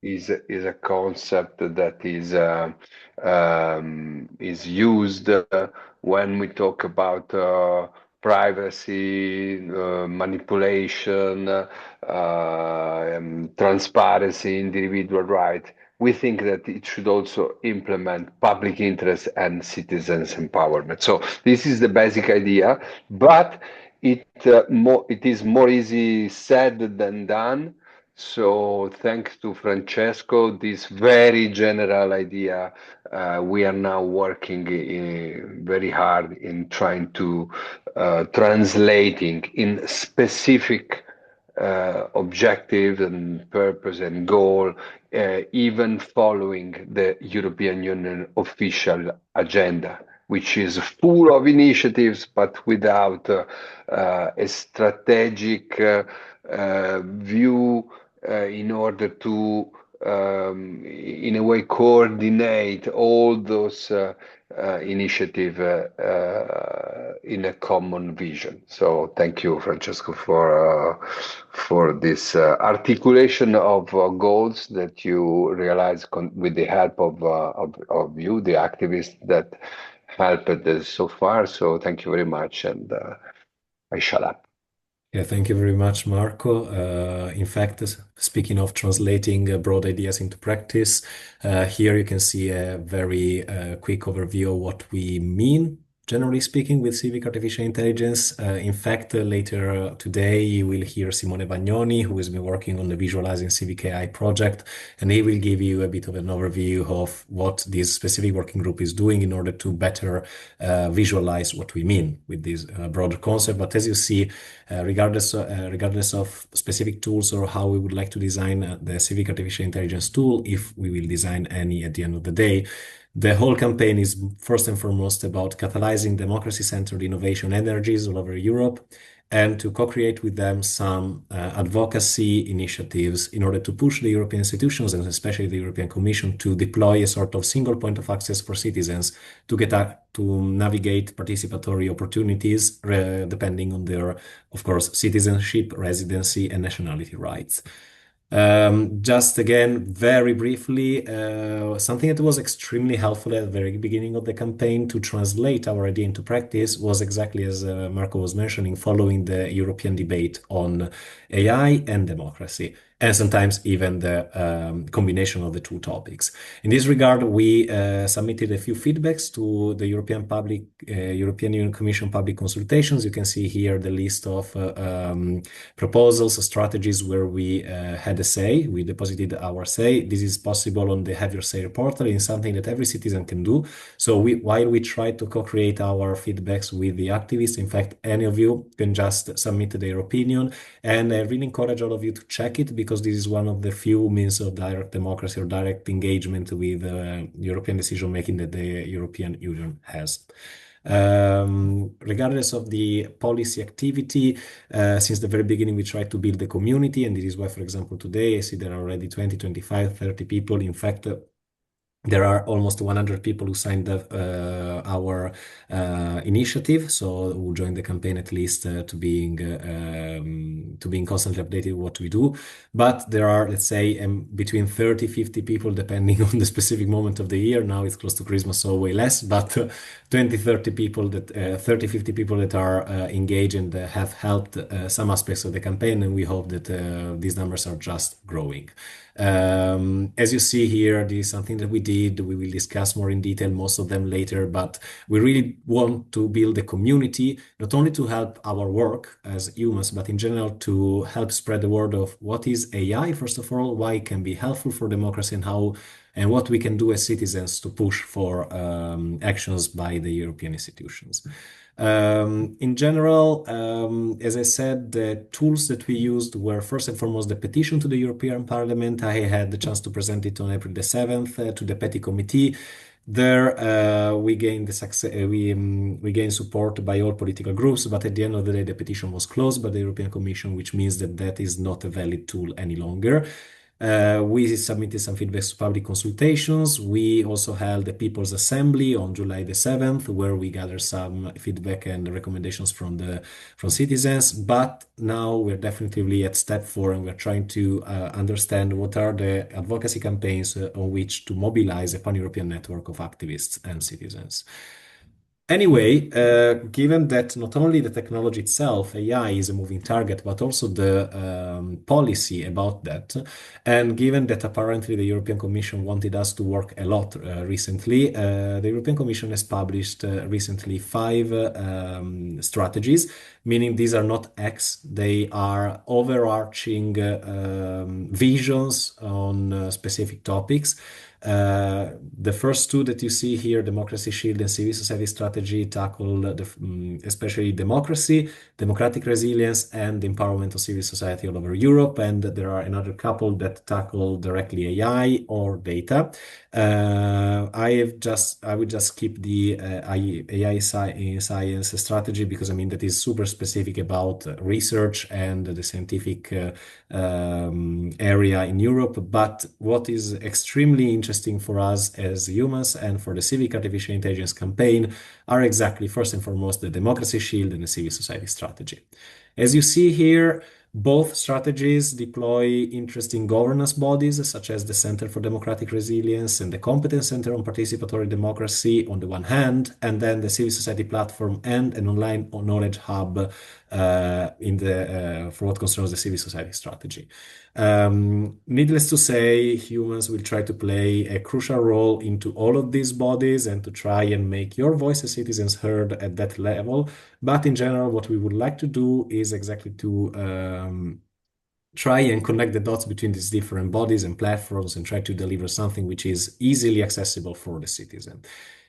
is a concept that is used when we talk about privacy, manipulation, transparency, individual right. We think that it should also implement public interest and citizens empowerment. So this is the basic idea, but it is more easy said than done. So thanks to Francesco, this very general idea, we are now working very hard in trying to translating in specific objective and purpose and goal, even following the European Union official agenda, which is full of initiatives, but without a strategic view in order to, in a way, coordinate all those initiatives in a common vision. So thank you, Francesco, for this articulation of goals that you realize with the help of you, the activists that helped us so far. So thank you very much, and I shut up. Yeah, thank you very much, Marco. In fact, speaking of translating broad ideas into practice, here you can see a very quick overview of what we mean, generally speaking, with civic artificial intelligence. In fact, later today, you will hear Simone Bagnoni, who has been working on the Visualizing Civic AI project, and he will give you a bit of an overview of what this specific working group is doing in order to better visualize what we mean with this broader concept. But as you see, regardless of specific tools or how we would like to design the civic artificial intelligence tool, if we will design any at the end of the day, the whole campaign is first and foremost about catalyzing democracy-centered innovation energies all over Europe, and to co-create with them some advocacy initiatives in order to push the European institutions, and especially the European Commission, to deploy a sort of single point of access for citizens to navigate participatory opportunities depending on their, of course, citizenship, residency, and nationality rights. Just again, very briefly, something that was extremely helpful at the very beginning of the campaign to translate our idea into practice was exactly as Marco was mentioning, following the European debate on AI and democracy, and sometimes even the combination of the two topics. In this regard, we submitted a few feedbacks to the European Union Commission public consultations. You can see here the list of proposals, strategies where we had a say. We deposited our say. This is possible on the Have Your Say portal. It's something that every citizen can do. So while we try to co-create our feedbacks with the activists, in fact, any of you can just submit their opinion. And I really encourage all of you to check it, because this is one of the few means of direct democracy or direct engagement with European decision-making that the European Union has. Regardless of the policy activity, since the very beginning, we tried to build the community, and this is why, for example, today I see there are already 20, 25, 30 people. In fact, there are almost 100 people who signed up our initiative, so who joined the campaign at least to being constantly updated what we do. But there are, let's say, between 30, 50 people, depending on the specific moment of the year. Now it's close to Christmas, so way less, but 20, 30 people 30, 50 people that are engaged and have helped some aspects of the campaign, and we hope that these numbers are just growing. As you see here, this is something that we did. We will discuss more in detail, most of them later, but we really want to build a community, not only to help our work as humans, but in general to help spread the word of what is AI, first of all, why it can be helpful for democracy, and what we can do as citizens to push for actions by the European institutions. In general, as I said, the tools that we used were first and foremost the petition to the European Parliament. I had the chance to present it on April the 7th to the Petty Committee. There, we gained the success. We gained support by all political groups, but at the end of the day, the petition was closed by the European Commission, which means that that is not a valid tool any longer. We submitted some feedback to public consultations. We also held a People's Assembly on July the 7th, where we gathered some feedback and recommendations from citizens. But now we're definitely at step 4, and we're trying to understand what are the advocacy campaigns on which to mobilize a pan-European network of activists and citizens. Anyway, given that not only the technology itself, AI, is a moving target, but also the policy about that, and given that apparently the European Commission wanted us to work a lot recently, the European Commission has published recently 5 strategies, meaning these are not acts, they are overarching visions on specific topics. The first 2 that you see here, Democracy Shield and Civil Society Strategy, tackle especially democracy, democratic resilience, and the empowerment of civil society all over Europe. And there are another couple that tackle directly AI or data. I would just keep the AI science strategy, because I mean that is super specific about research and the scientific area in Europe. But what is extremely interesting for us as humans and for the Civic Artificial Intelligence campaign are exactly, first and foremost, the Democracy Shield and the Civil Society Strategy. As you see here, both strategies deploy interesting governance bodies, such as the Center for Democratic Resilience and the Competence Center on Participatory Democracy on the one hand, and then the Civil Society Platform and an online knowledge hub for what concerns the civil society strategy. Needless to say, humans will try to play a crucial role into all of these bodies and to try and make your voice as citizens heard at that level. But in general, what we would like to do is exactly to try and connect the dots between these different bodies and platforms and try to deliver something which is easily accessible for the citizen.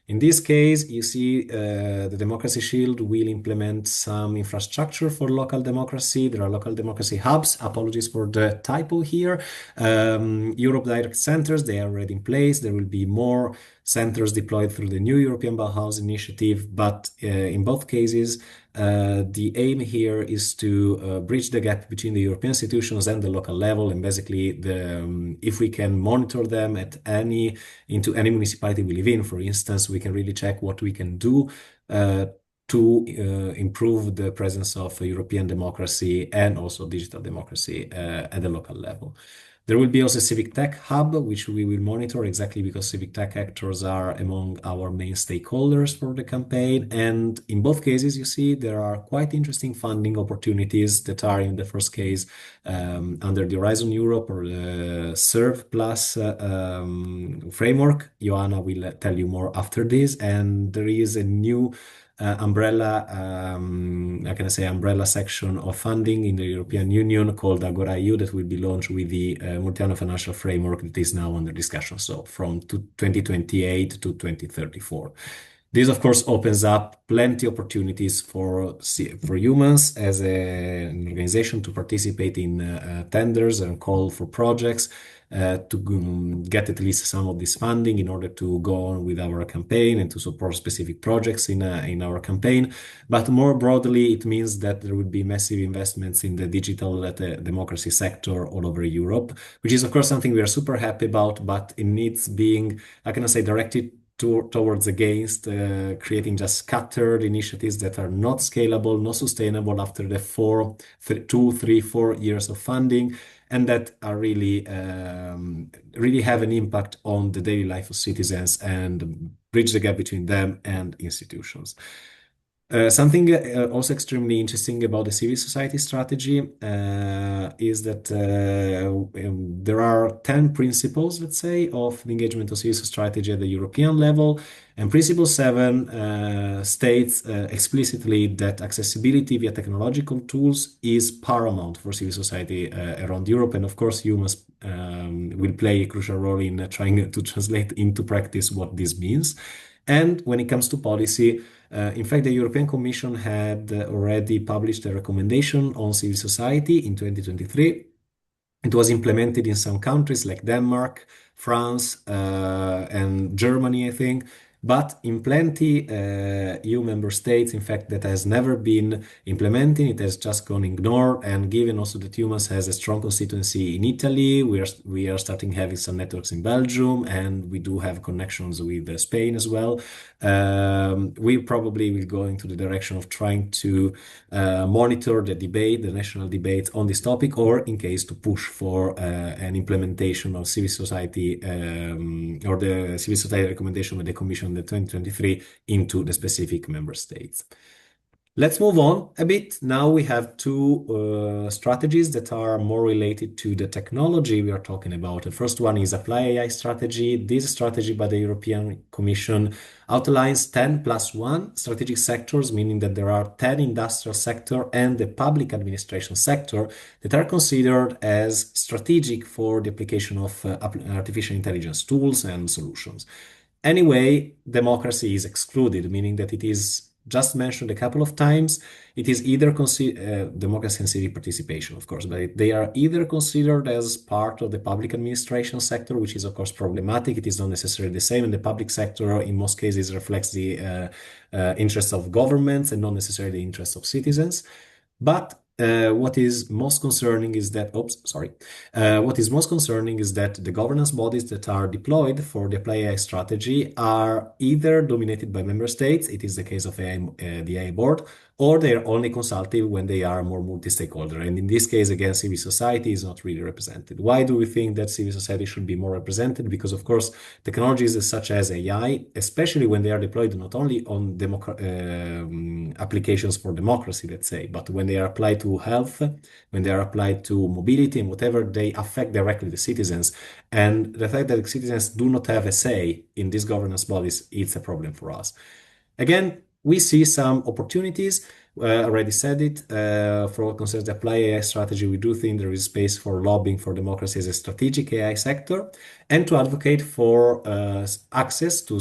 In this case, you see the Democracy Shield will implement some infrastructure for local democracy. There are local democracy hubs. Apologies for the typo here. Europe Direct Centers, they are already in place. There will be more centers deployed through the new European Bauhaus initiative. But in both cases, the aim here is to bridge the gap between the European institutions and the local level, and basically if we can monitor them into any municipality we live in, for instance, we can really check what we can do to improve the presence of European democracy and also digital democracy at the local level. There will be also a Civic Tech Hub, which we will monitor exactly because civic tech actors are among our main stakeholders for the campaign. And in both cases, you see there are quite interesting funding opportunities that are in the first case under the Horizon Europe or the Serve Plus framework. Joanna will tell you more after this. And there is a new umbrella section of funding in the European Union called Agora EU that will be launched with the multi-annual financial framework that is now under discussion. So from 2028 to 2034. This, of course, opens up plenty of opportunities for humans as an organization to participate in tenders and call for projects to get at least some of this funding in order to go on with our campaign and to support specific projects in our campaign. But more broadly, it means that there will be massive investments in the digital democracy sector all over Europe, which is, of course, something we are super happy about, but it needs being, directed towards against creating just scattered initiatives that are not scalable, not sustainable after the 2, 3, 4 years of funding, and that are really have an impact on the daily life of citizens and bridge the gap between them and institutions. Something also extremely interesting about the civil society strategy is that there are 10 principles, let's say, of the engagement of civil strategy at the European level. And Principle 7 states explicitly that accessibility via technological tools is paramount for civil society around Europe. And of course, humans will play a crucial role in trying to translate into practice what this means. And when it comes to policy, in fact, the European Commission had already published a recommendation on civil society in 2023. It was implemented in some countries like Denmark, France, and Germany, I think. But in plenty EU member states, in fact, that has never been implementing, it has just gone ignored. And given also that humans has a strong constituency in Italy, we are starting having some networks in Belgium, and we do have connections with Spain as well. We probably will go into the direction of trying to monitor the debate, the national debate on this topic, or in case to push for an implementation of civil society or the civil society recommendation with the Commission in 2023 into the specific member states. Let's move on a bit. Now we have two strategies that are more related to the technology we are talking about. The first one is Apply AI strategy. This strategy by the European Commission outlines 10 plus 1 strategic sectors, meaning that there are 10 industrial sector and the public administration sector that are considered as strategic for the application of artificial intelligence tools and solutions. Anyway, democracy is excluded, meaning that it is just mentioned a couple of times. It is either democracy and civic participation, of course, but they are either considered as part of the public administration sector, which is of course problematic. It is not necessarily the same, and the public sector in most cases reflects the interests of governments and not necessarily the interests of citizens. But what is most concerning is that, what is most concerning is that the governance bodies that are deployed for the Apply AI strategy are either dominated by member states, it is the case of the AI board, or they are only consultative when they are more multi-stakeholder. And in this case, again, civil society is not really represented. Why do we think that civil society should be more represented? Because, of course, technologies such as AI, especially when they are deployed not only on applications for democracy, let's say, but when they are applied to health, when they are applied to mobility and whatever, they affect directly the citizens. And the fact that the citizens do not have a say in these governance bodies, it's a problem for us. Again, we see some opportunities. Already said it. For what concerns the Apply AI strategy, we do think there is space for lobbying for democracy as a strategic AI sector, and to advocate for access to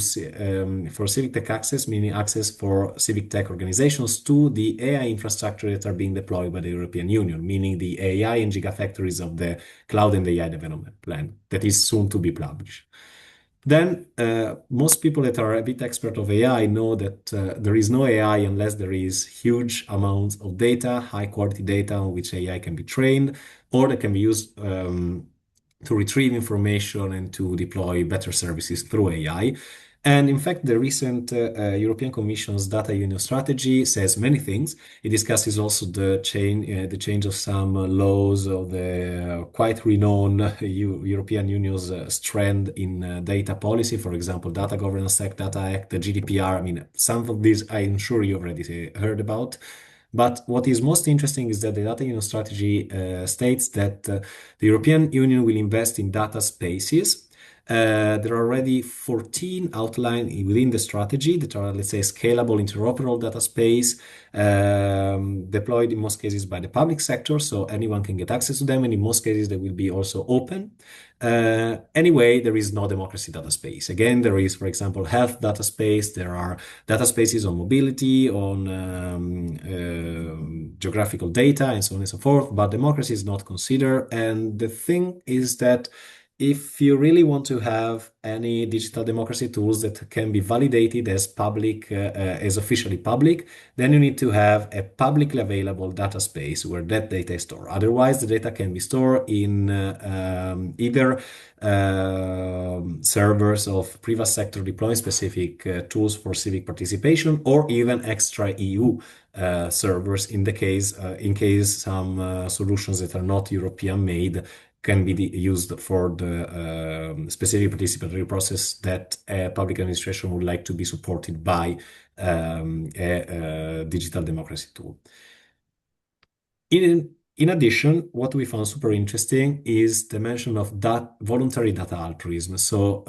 for civic tech access, meaning access for civic tech organizations to the AI infrastructure that are being deployed by the European Union, meaning the AI and gigafactories of the Cloud and AI Development Plan that is soon to be published. Then most people that are a bit expert of AI know that there is no AI unless there is huge amounts of data, high quality data on which AI can be trained, or that can be used to retrieve information and to deploy better services through AI. And in fact, the recent European Commission's data union strategy says many things. It discusses also the change of some laws of the quite renowned European Union's strand in data policy, for example, Data Governance Act, Data Act, the GDPR. I mean, some of these I'm sure you already heard about. But what is most interesting is that the data union strategy states that the European Union will invest in data spaces. There are already 14 outlined within the strategy that are, let's say, scalable, interoperable data space, deployed in most cases by the public sector, so anyone can get access to them, and in most cases they will be also open. Anyway, there is no democracy data space. Again, there is, for example, health data space. There are data spaces on mobility, on geographical data, and so on and so forth, but democracy is not considered. And the thing is that if you really want to have any digital democracy tools that can be validated as public, as officially public, then you need to have a publicly available data space where that data is stored. Otherwise, the data can be stored in either servers of private sector deploying specific tools for civic participation, or even extra EU servers in case some solutions that are not European made can be used for the specific participatory process that a public administration would like to be supported by a digital democracy tool. In addition, what we found super interesting is the mention of that voluntary data altruism. So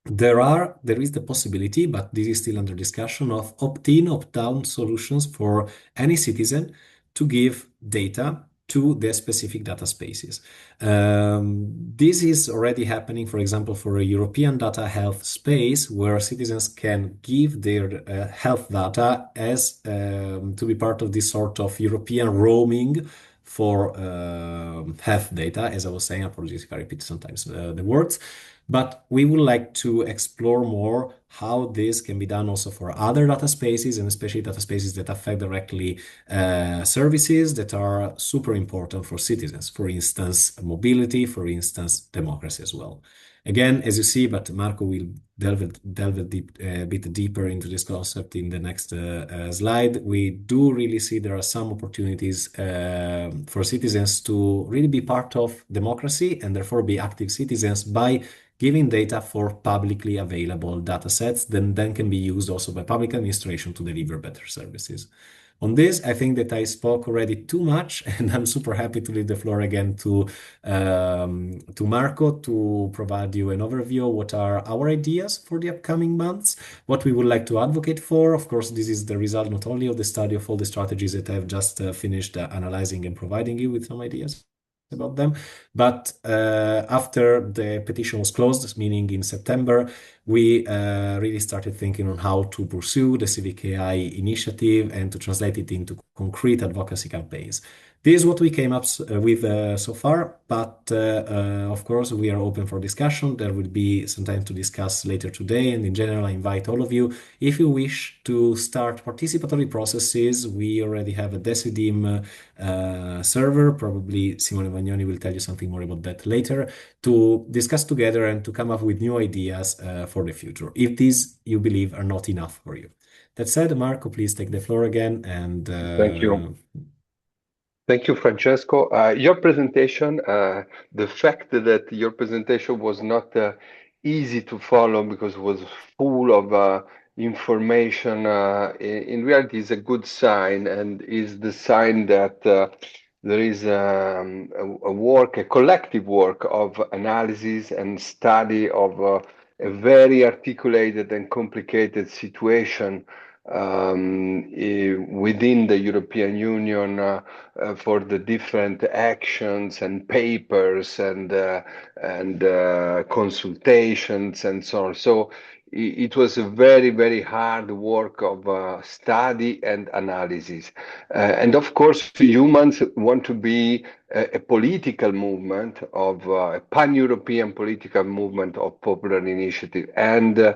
there is the possibility, but this is still under discussion, of opt-in, opt-out solutions for any citizen to give data to their specific data spaces. This is already happening, for example, for a European data health space where citizens can give their health data as to be part of this sort of European roaming for health data. As I was saying, apologies if I repeat sometimes the words. But we would like to explore more how this can be done also for other data spaces, and especially data spaces that affect directly services that are super important for citizens. For instance, mobility, for instance, democracy as well. Again, as you see, but Marco will delve a bit deeper into this concept in the next slide. We do really see there are some opportunities for citizens to really be part of democracy and therefore be active citizens by giving data for publicly available data sets that then can be used also by public administration to deliver better services. On this, I think that I spoke already too much, and I'm super happy to leave the floor again to Marco to provide you an overview of what are our ideas for the upcoming months, what we would like to advocate for. Of course, this is the result not only of the study of all the strategies that I've just finished analyzing and providing you with some ideas about them. But after the petition was closed, meaning in September, we really started thinking on how to pursue the Civic AI initiative and to translate it into concrete advocacy campaigns. This is what we came up with so far, but of course we are open for discussion. There will be some time to discuss later today, and in general, I invite all of you, if you wish to start participatory processes. We already have a Decidim server. Probably Simone Vagnoni will tell you something more about that later, to discuss together and to come up with new ideas for the future, if these you believe are not enough for you. That said, Marco, please take the floor again and Thank you. Thank you, Francesco. Your presentation, the fact that your presentation was not easy to follow because it was full of information, in reality is a good sign, and is the sign that there is a collective work of analysis and study of a very articulated and complicated situation within the European Union for the different actions and papers and consultations and so on. So it was a very, very hard work of study and analysis. And of course, humans want to be a political movement of a pan-European political movement of popular initiative. And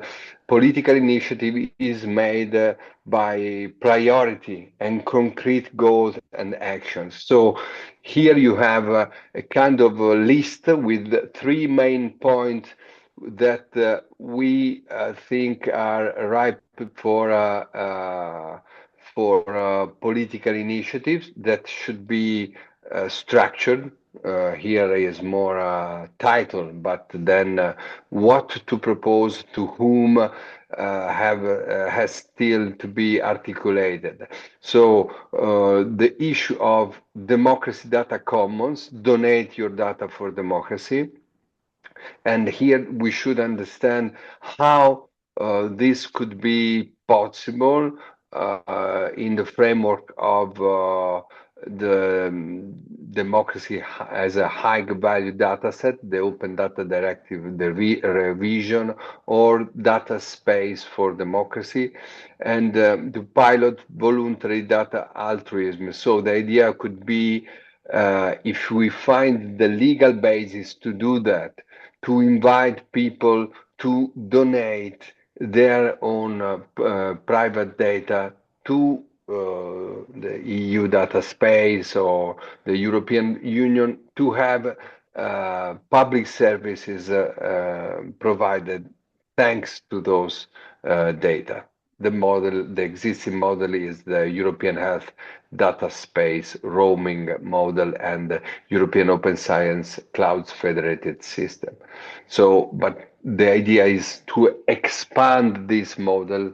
political initiative is made by priority and concrete goals and actions. So here you have a kind of a list with 3 main points that we think are ripe for political initiatives that should be structured. Here is more title, but then what to propose to whom has still to be articulated. So the issue of democracy data commons, donate your data for democracy. And here we should understand how this could be possible in the framework of the democracy as a high value data set, the Open Data Directive, the revision, or data space for democracy, and the pilot voluntary data altruism. So the idea could be, if we find the legal basis to do that, to invite people to donate their own private data to the EU data space or the European Union, to have public services provided thanks to those data. The existing model is the European Health Data Space roaming model and the European Open Science Clouds Federated System. So, but the idea is to expand this model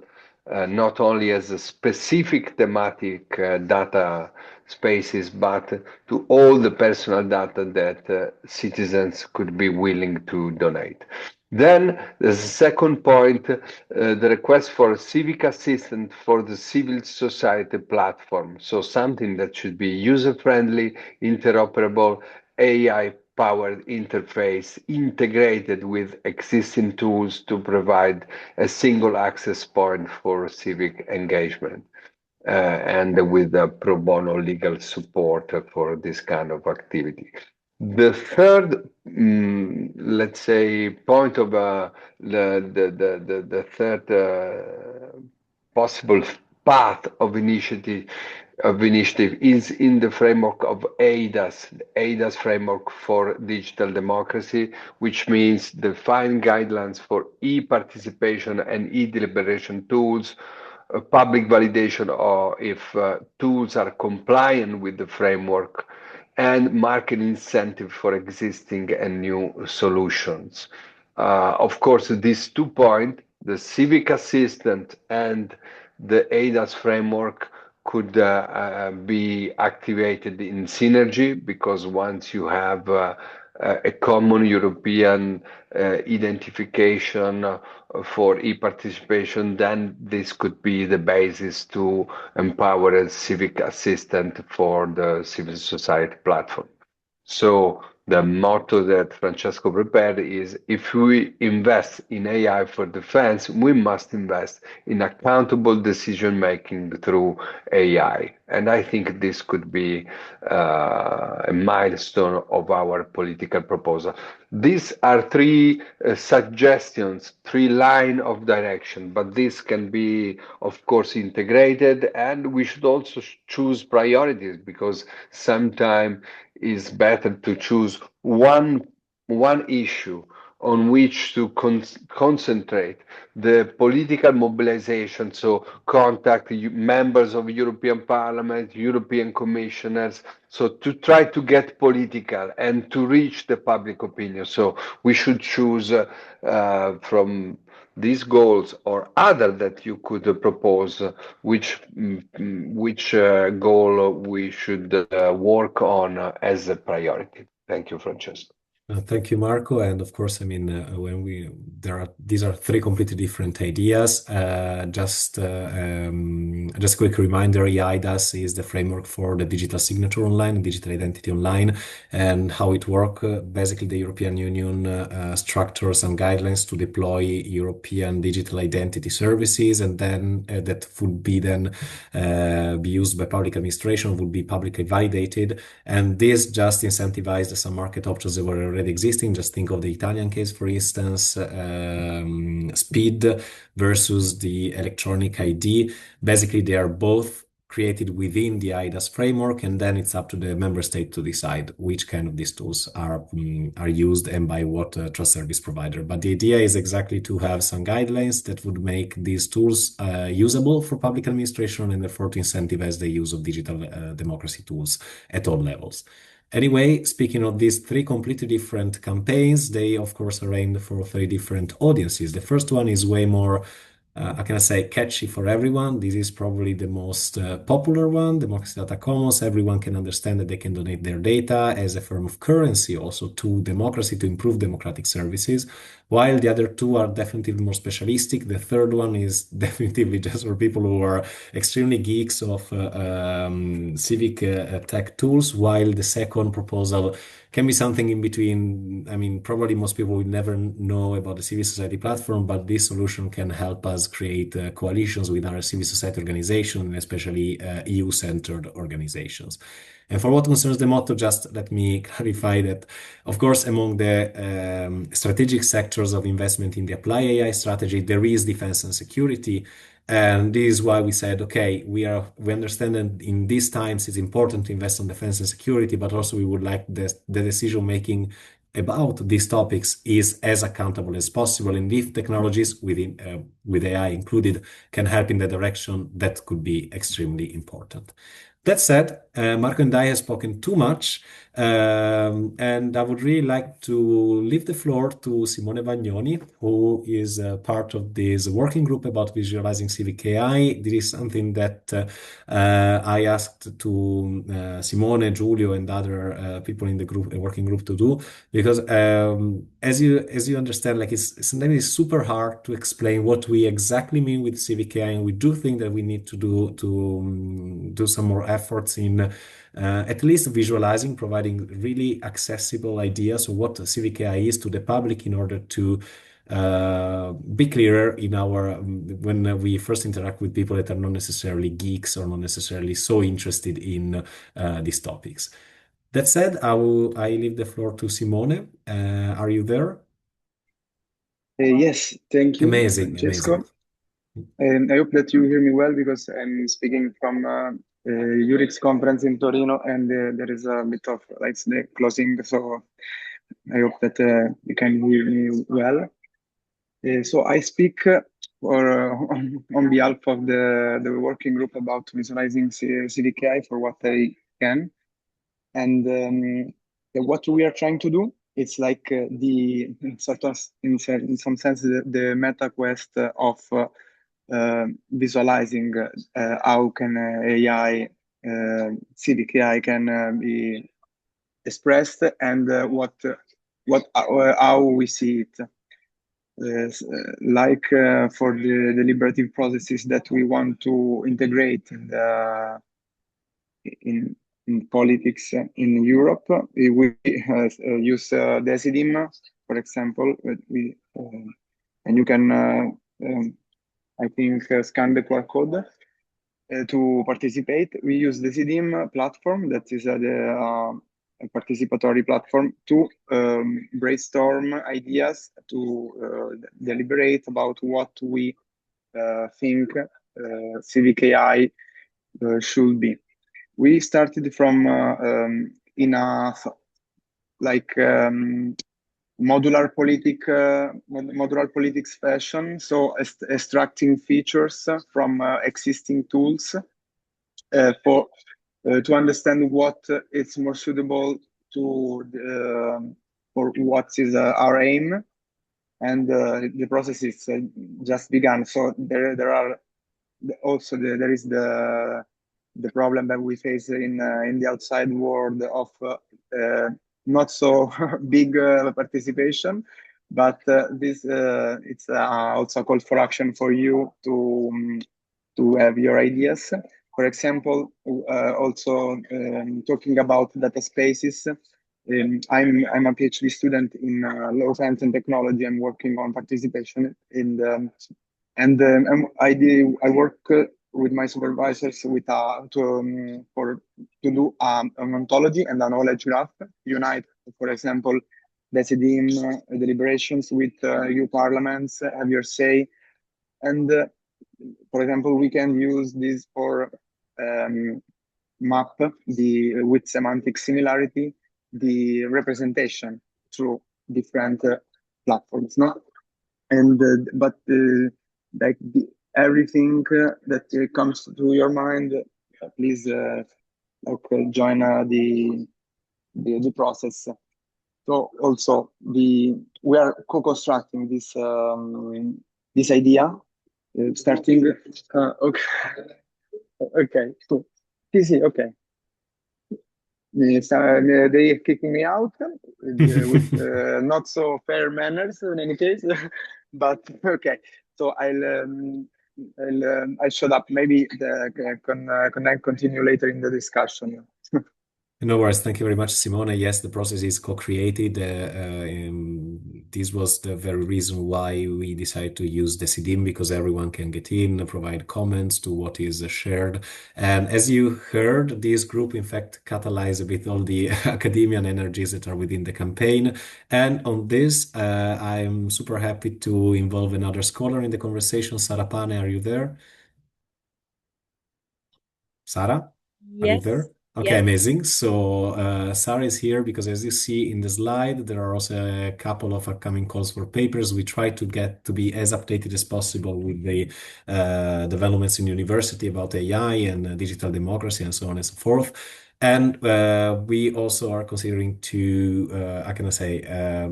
not only as a specific thematic data spaces, but to all the personal data that citizens could be willing to donate. Then the second point, the request for a civic assistant for the civil society platform. So something that should be user-friendly, interoperable, AI-powered interface integrated with existing tools to provide a single access point for civic engagement. And with pro bono legal support for this kind of activity. The third, let's say, point of the third possible path of initiative is in the framework of ADAS, the ADAS framework for digital democracy, which means define guidelines for e-participation and e-deliberation tools, public validation or if tools are compliant with the framework, and market incentive for existing and new solutions. Of course, these 2 points, the civic assistant and the ADAS framework, could be activated in synergy, because once you have a common European identification for e-participation, then this could be the basis to empower a civic assistant for the civil society platform. So the motto that Francesco prepared is, if we invest in AI for defense, we must invest in accountable decision making through AI. And I think this could be a milestone of our political proposal. These are three suggestions, three lines of direction, but this can be, of course, integrated, and we should also choose priorities, because sometimes it's better to choose one issue on which to concentrate the political mobilization, so contact members of European Parliament, European commissioners, so to try to get political and to reach the public opinion. So we should choose from these goals or other that you could propose, which goal we should work on as a priority. Thank you, Francesco. Thank you, Marco. And of course, I mean, these are three completely different ideas. Just a quick reminder: EIDAS is the framework for the digital signature online, digital identity online, and how it works. Basically, the European Union structures and guidelines to deploy European digital identity services, and then that would be be used by public administration, would be publicly validated, and this just incentivized some market options that were already existing. Just think of the Italian case, for instance, speed versus the electronic ID. Basically, they are both created within the IDAS framework, and then it's up to the member state to decide which kind of these tools are used and by what trust service provider. But the idea is exactly to have some guidelines that would make these tools usable for public administration, and therefore to incentivize the use of digital democracy tools at all levels. Anyway, speaking of these three completely different campaigns, they of course are aimed for three different audiences. The first one is way more, how can I say, catchy for everyone. This is probably the most popular one, Democracy Data Commons. Everyone can understand that they can donate their data as a form of currency also to democracy, to improve democratic services, while the other two are definitely more specialistic. The third one is definitely just for people who are extremely geeks of civic tech tools, while the second proposal can be something in between. I mean, probably most people will never know about the civil society platform, but this solution can help us create coalitions with other civil society organizations, and especially EU-centered organizations. And for what concerns the motto, just let me clarify that, of course, among the strategic sectors of investment in the Apply AI strategy, there is defense and security. And this is why we said, okay, we understand that in these times it's important to invest on defense and security, but also we would like the decision making about these topics is as accountable as possible. And if technologies with AI included can help in that direction, that could be extremely important. That said, Marco and I have spoken too much, and I would really like to leave the floor to Simone Vagnoni, who is part of this working group about visualizing civic AI. This is something that I asked to Simone, Giulio, and other people in the group, working group, to do, because as you understand, like sometimes it's super hard to explain what we exactly mean with civic AI, and we do think that we need to do some more efforts in at least visualizing, providing really accessible ideas of what civic AI is to the public, in order to be clearer in our when we first interact with people that are not necessarily geeks or not necessarily so interested in these topics. That said, I leave the floor to Simone. Are you there? Yes, thank you, Amazing, Francesco. amazing. I hope that you hear me well because I'm speaking from Eurix conference in Torino, and there is a bit of like the closing, so I hope that you can hear me well. So I speak on behalf of the working group about visualizing Civic AI for what I can. And what we are trying to do, it's like the sort of in some sense the meta quest of visualizing how can AI, civic AI can be expressed, and what how we see it. Like for the deliberative processes that we want to integrate in in politics in Europe. We use Decidim, for example. And you can, I think, scan the QR code to participate. We use the Decidim platform, that is a participatory platform, to brainstorm ideas, to deliberate about what we think civic AI should be. We started from in a like modular politics fashion, so extracting features from existing tools for to understand what is more suitable to for what is our aim, and the process is just begun. So there are also there is the problem that we face in the outside world of not so big participation, but this it's also a call for action for you to have your ideas. For example, also talking about data spaces. I'm a PhD student in law science and technology. I'm working on participation in the I work with my supervisors with to do an ontology and a knowledge graph, unite, for example, decidim deliberations with EU parliaments, have your say, and for example, we can use this for map the with semantic similarity the representation through different platforms, no? And but like everything that comes to your mind, please join the process. So also we are co-constructing this idea, starting. Okay, okay, cool. Easy, okay. They kicking me out with not so fair manners in any case, but okay. So I'll shut up. Maybe can continue later in the discussion. No worries. Thank you very much, Simone. Yes, the process is co-created. This was the very reason why we decided to use the CDIM, because everyone can get in, provide comments to what is shared. And as you heard, this group, in fact, catalyzed a bit all the academian energies that are within the campaign. And on this, I'm super happy to involve another scholar in the conversation. Sara Pane, are you there? Sara, are you there? Yes, Okay, yes. amazing. So Sarah is here because, as you see in the slide, there are also a couple of upcoming calls for papers. We try to get to be as updated as possible with the developments in university about AI and digital democracy and so on and so forth. And we also are considering to, how can I say,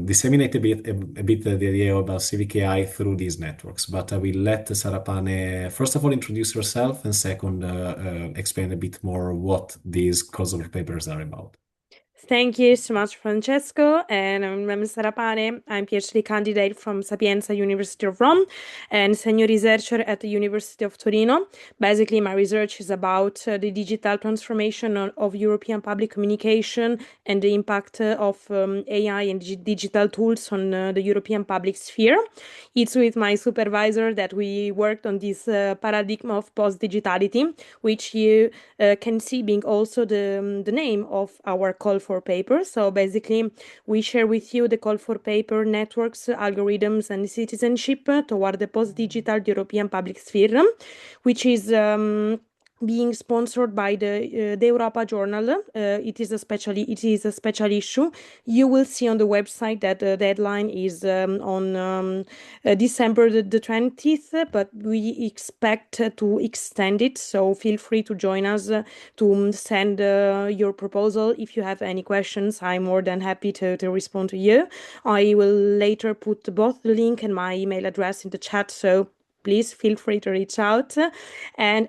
disseminate a bit the idea about civic AI through these networks. But I will let Sara Pane, first of all, introduce herself, and second, explain a bit more what these crossover papers are about. Thank you so much, Francesco. And I'm Sara Pane. I'm PhD candidate from Sapienza University of Rome and senior researcher at the University of Torino. Basically, my research is about the digital transformation of European public communication and the impact of AI and digital tools on the European public sphere. It's with my supervisor that we worked on this paradigm of post-digitality, which you can see being also the name of our call for for paper. So basically, we share with you the call for paper networks, algorithms, and citizenship toward the post-digital European public sphere, which is being sponsored by the Europa Journal. It is a special issue. You will see on the website that the deadline is on December the 20th, but we expect to extend it. So feel free to join us to send your proposal. If you have any questions, I'm more than happy to respond to you. I will later put both the link and my email address in the chat. So please feel free to reach out. And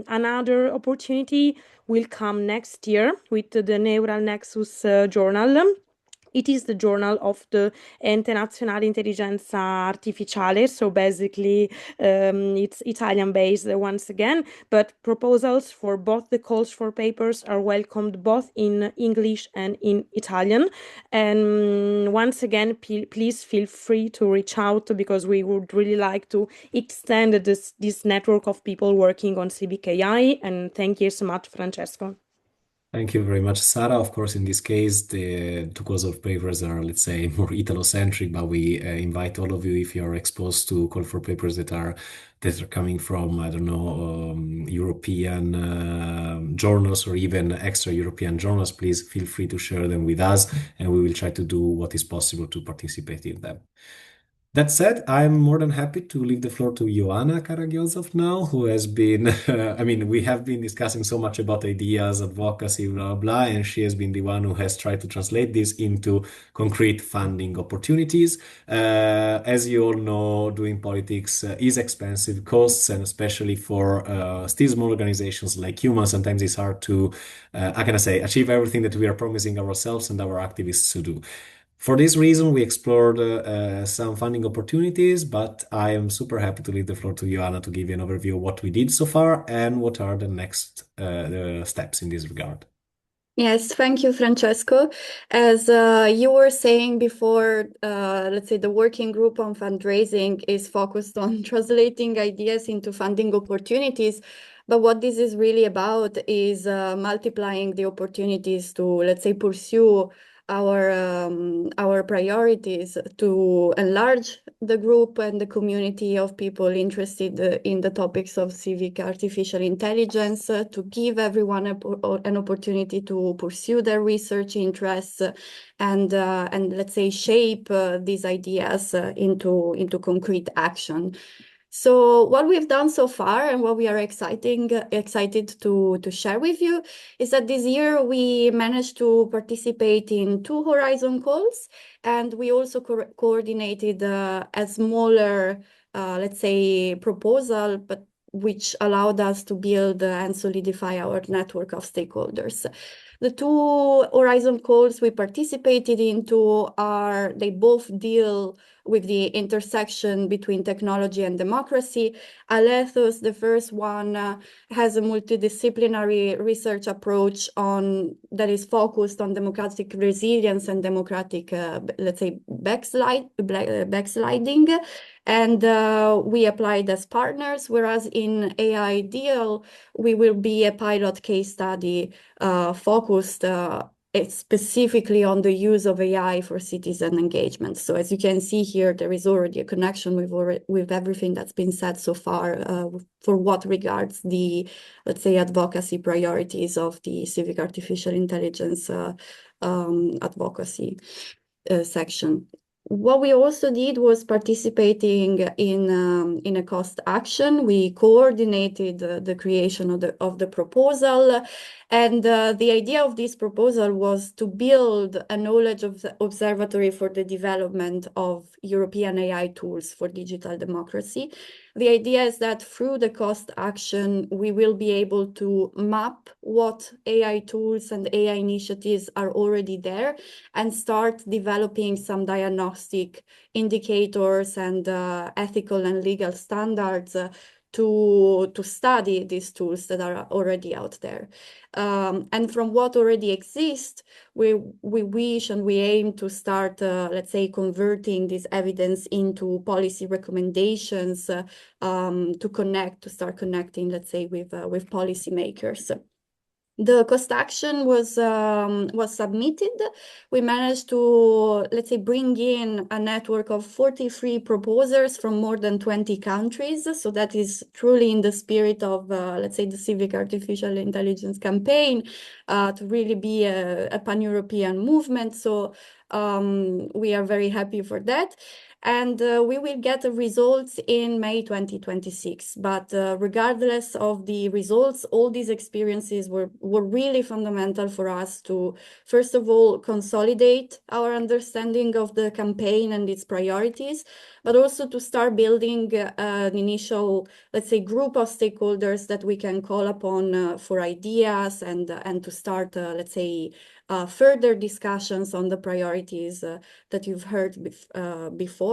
another opportunity will come next year with the Neural Nexus journal. It is the journal of the Ente Nazionale Intelligenza Artificiale, so basically it's Italian-based once again, but proposals for both the calls for papers are welcomed both in English and in Italian. And once again, please feel free to reach out because we would really like to extend this network of people working on Civic AI. And thank you so much, Francesco. Thank you very much, Sara. Of course, in this case, the two calls of papers are, let's say, more Italo-centric, but we invite all of you, if you are exposed to call for papers that are coming from, I don't know, European journals or even extra-European journals, please feel free to share them with us, and we will try to do what is possible to participate in them. That said, I'm more than happy to leave the floor to Ioana Karagiozov now, who has been, I mean, we have been discussing so much about ideas, advocacy, blah, blah, and she has been the one who has tried to translate this into concrete funding opportunities. As you all know, doing politics is expensive, costs, and especially for still small organizations like Human, sometimes it's hard to, how can I say, achieve everything that we are promising ourselves and our activists to do. For this reason, we explored some funding opportunities, but I am super happy to leave the floor to Ioana to give you an overview of what we did so far and what are the next steps in this regard. Yes, thank you, Francesco. As you were saying before, let's say the working group on fundraising is focused on translating ideas into funding opportunities. But what this is really about is multiplying the opportunities to, let's say, pursue our priorities, to enlarge the group and the community of people interested in the topics of civic artificial intelligence, to give everyone an opportunity to pursue their research interests, and let's say shape these ideas into concrete action. So what we've done so far and what we are excited to share with you is that this year we managed to participate in 2 Horizon calls, and we also coordinated a smaller, let's say, proposal, but which allowed us to build and solidify our network of stakeholders. The 2 Horizon calls we participated into they both deal with the intersection between technology and democracy. Alethos, the first one, has a multidisciplinary research approach that is focused on democratic resilience and democratic, let's say, backsliding. And we applied as partners, whereas in AI Deal, we will be a pilot case study focused specifically on the use of AI for citizen engagement. So as you can see here, there is already a connection with everything that's been said so far for what regards the, let's say, advocacy priorities of the civic artificial intelligence advocacy section. What we also did was participating in a cost action. We coordinated the creation of the proposal, and the idea of this proposal was to build a knowledge observatory for the development of European AI tools for digital democracy. The idea is that through the cost action, we will be able to map what AI tools and AI initiatives are already there and start developing some diagnostic indicators and ethical and legal standards to study these tools that are already out there. And from what already exists, we wish and we aim to start, let's say, converting this evidence into policy recommendations to start connecting, let's say, with policymakers. The cost action was submitted. We managed to, let's say, bring in a network of 43 proposers from more than 20 countries. So that is truly in the spirit of, let's say, the Civic Artificial Intelligence campaign to really be a pan-European movement. So we are very happy for that. And we will get the results in May 2026. But regardless of the results, all these experiences were really fundamental for us to, first of all, consolidate our understanding of the campaign and its priorities, but also to start building an initial, let's say, group of stakeholders that we can call upon for ideas and to start, let's say, further discussions on the priorities that you've heard before.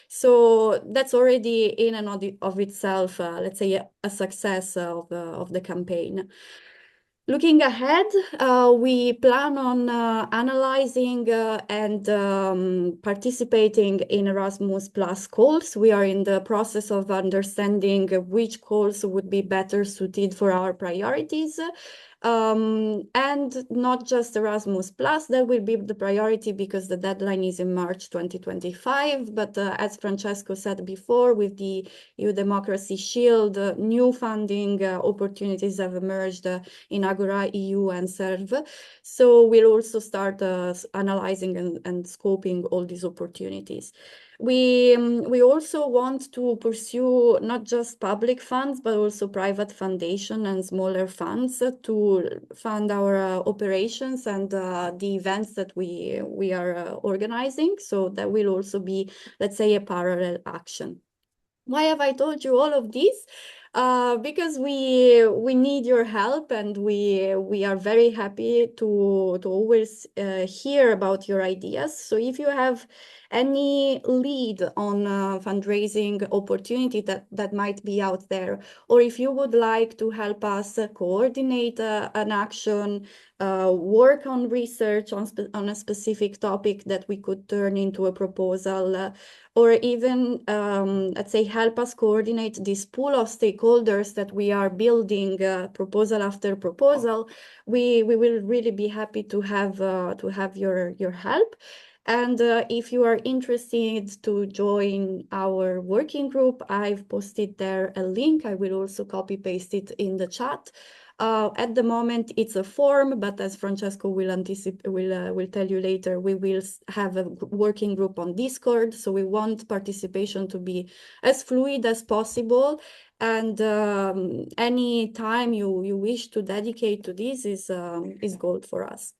So that's already in and of itself, let's say, a success of the campaign. Looking ahead, we plan on analyzing and participating in Erasmus Plus calls. We are in the process of understanding which calls would be better suited for our priorities. And not just Erasmus Plus, that will be the priority because the deadline is in March 2025. But as Francesco said before, with the EU Democracy Shield, new funding opportunities have emerged in Agora EU and SERV. So we'll also start analyzing and scoping all these opportunities. We also want to pursue not just public funds, but also private foundation and smaller funds to fund our operations and the events that we are organizing. So that will also be, let's say, a parallel action. Why have I told you all of this? Because we need your help, and we are very happy to always hear about your ideas. So if you have any lead on fundraising opportunity that might be out there, or if you would like to help us coordinate an action, work on research on a specific topic that we could turn into a proposal, or even, let's say, help us coordinate this pool of stakeholders that we are building proposal after proposal, we will really be happy to have your help. And if you are interested to join our working group, I've posted there a link. I will also copy paste it in the chat. At the moment, it's a form, but as Francesco will tell you later, we will have a working group on Discord. So we want participation to be as fluid as possible. And any time you wish to dedicate to this is gold for us.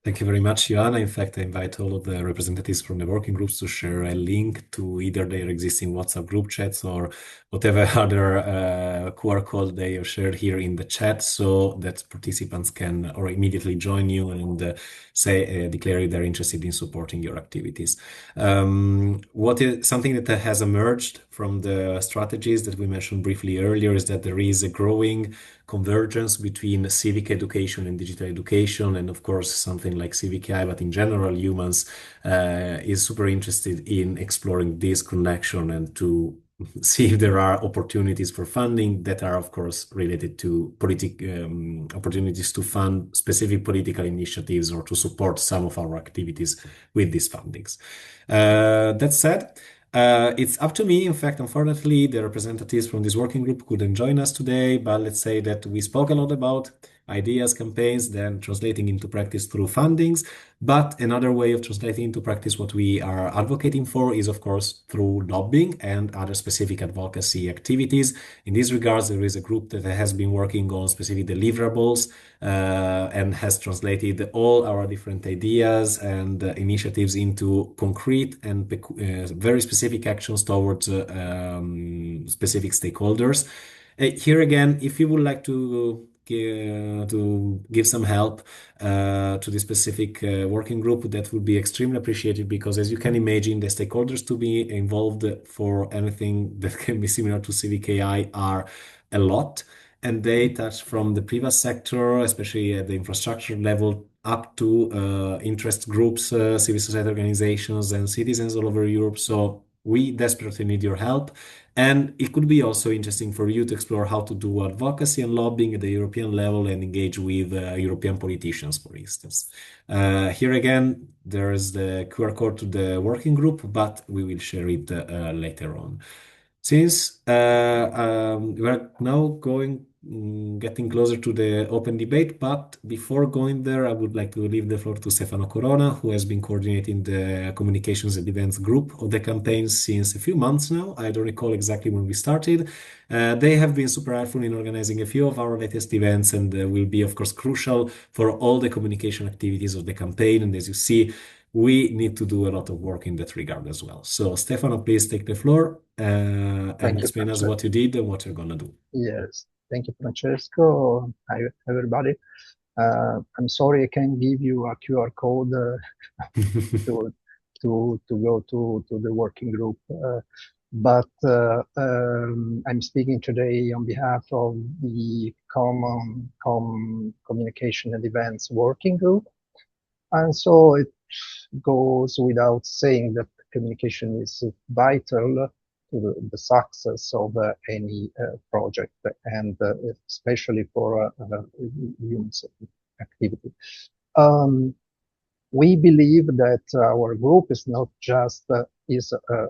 Thank you very much, Joanna. In fact, I invite all of the representatives from the working groups to share a link to either their existing WhatsApp group chats or whatever other QR code they have shared here in the chat, so that participants can or immediately join you and declare if they're interested in supporting your activities. What is something that has emerged from the strategies that we mentioned briefly earlier is that there is a growing convergence between civic education and digital education, and of course something like Civic AI, but in general humans is super interested in exploring this connection and to see if there are opportunities for funding that are of course related to opportunities to fund specific political initiatives or to support some of our activities with these fundings. That said, it's up to me. In fact, unfortunately, the representatives from this working group couldn't join us today, but let's say that we spoke a lot about ideas, campaigns, then translating into practice through fundings. But another way of translating into practice what we are advocating for is, of course, through lobbying and other specific advocacy activities. In these regards, there is a group that has been working on specific deliverables and has translated all our different ideas and initiatives into concrete and very specific actions towards specific stakeholders. Here again, if you would like to give some help to the specific working group, that would be extremely appreciated, because as you can imagine, the stakeholders to be involved for anything that can be similar to Civic AI are a lot, and they touch from the private sector, especially at the infrastructure level, up to interest groups, civil society organizations, and citizens all over Europe. So We desperately need your help. And it could be also interesting for you to explore how to do advocacy and lobbying at the European level and engage with European politicians, for instance. Here again, there is the QR code to the working group, but we will share it later on. Since we're now getting closer to the open debate, but before going there, I would like to leave the floor to Stefano Corona, who has been coordinating the communications and events group of the campaign since a few months now. I don't recall exactly when we started. They have been super helpful in organizing a few of our latest events and will be, of course, crucial for all the communication activities of the campaign. And as you see, we need to do a lot of work in that regard as well. So, Stefano, please take the floor and explain us what you did and what you're going to do. Yes, thank you, Francesco. Hi, everybody. I'm sorry I can't give you a QR code to go to the working group, but I'm speaking today on behalf of the Common Communication and Events Working Group, and so it goes without saying that communication is vital to the success of any project, and especially for human activity. We believe that our group is not just is a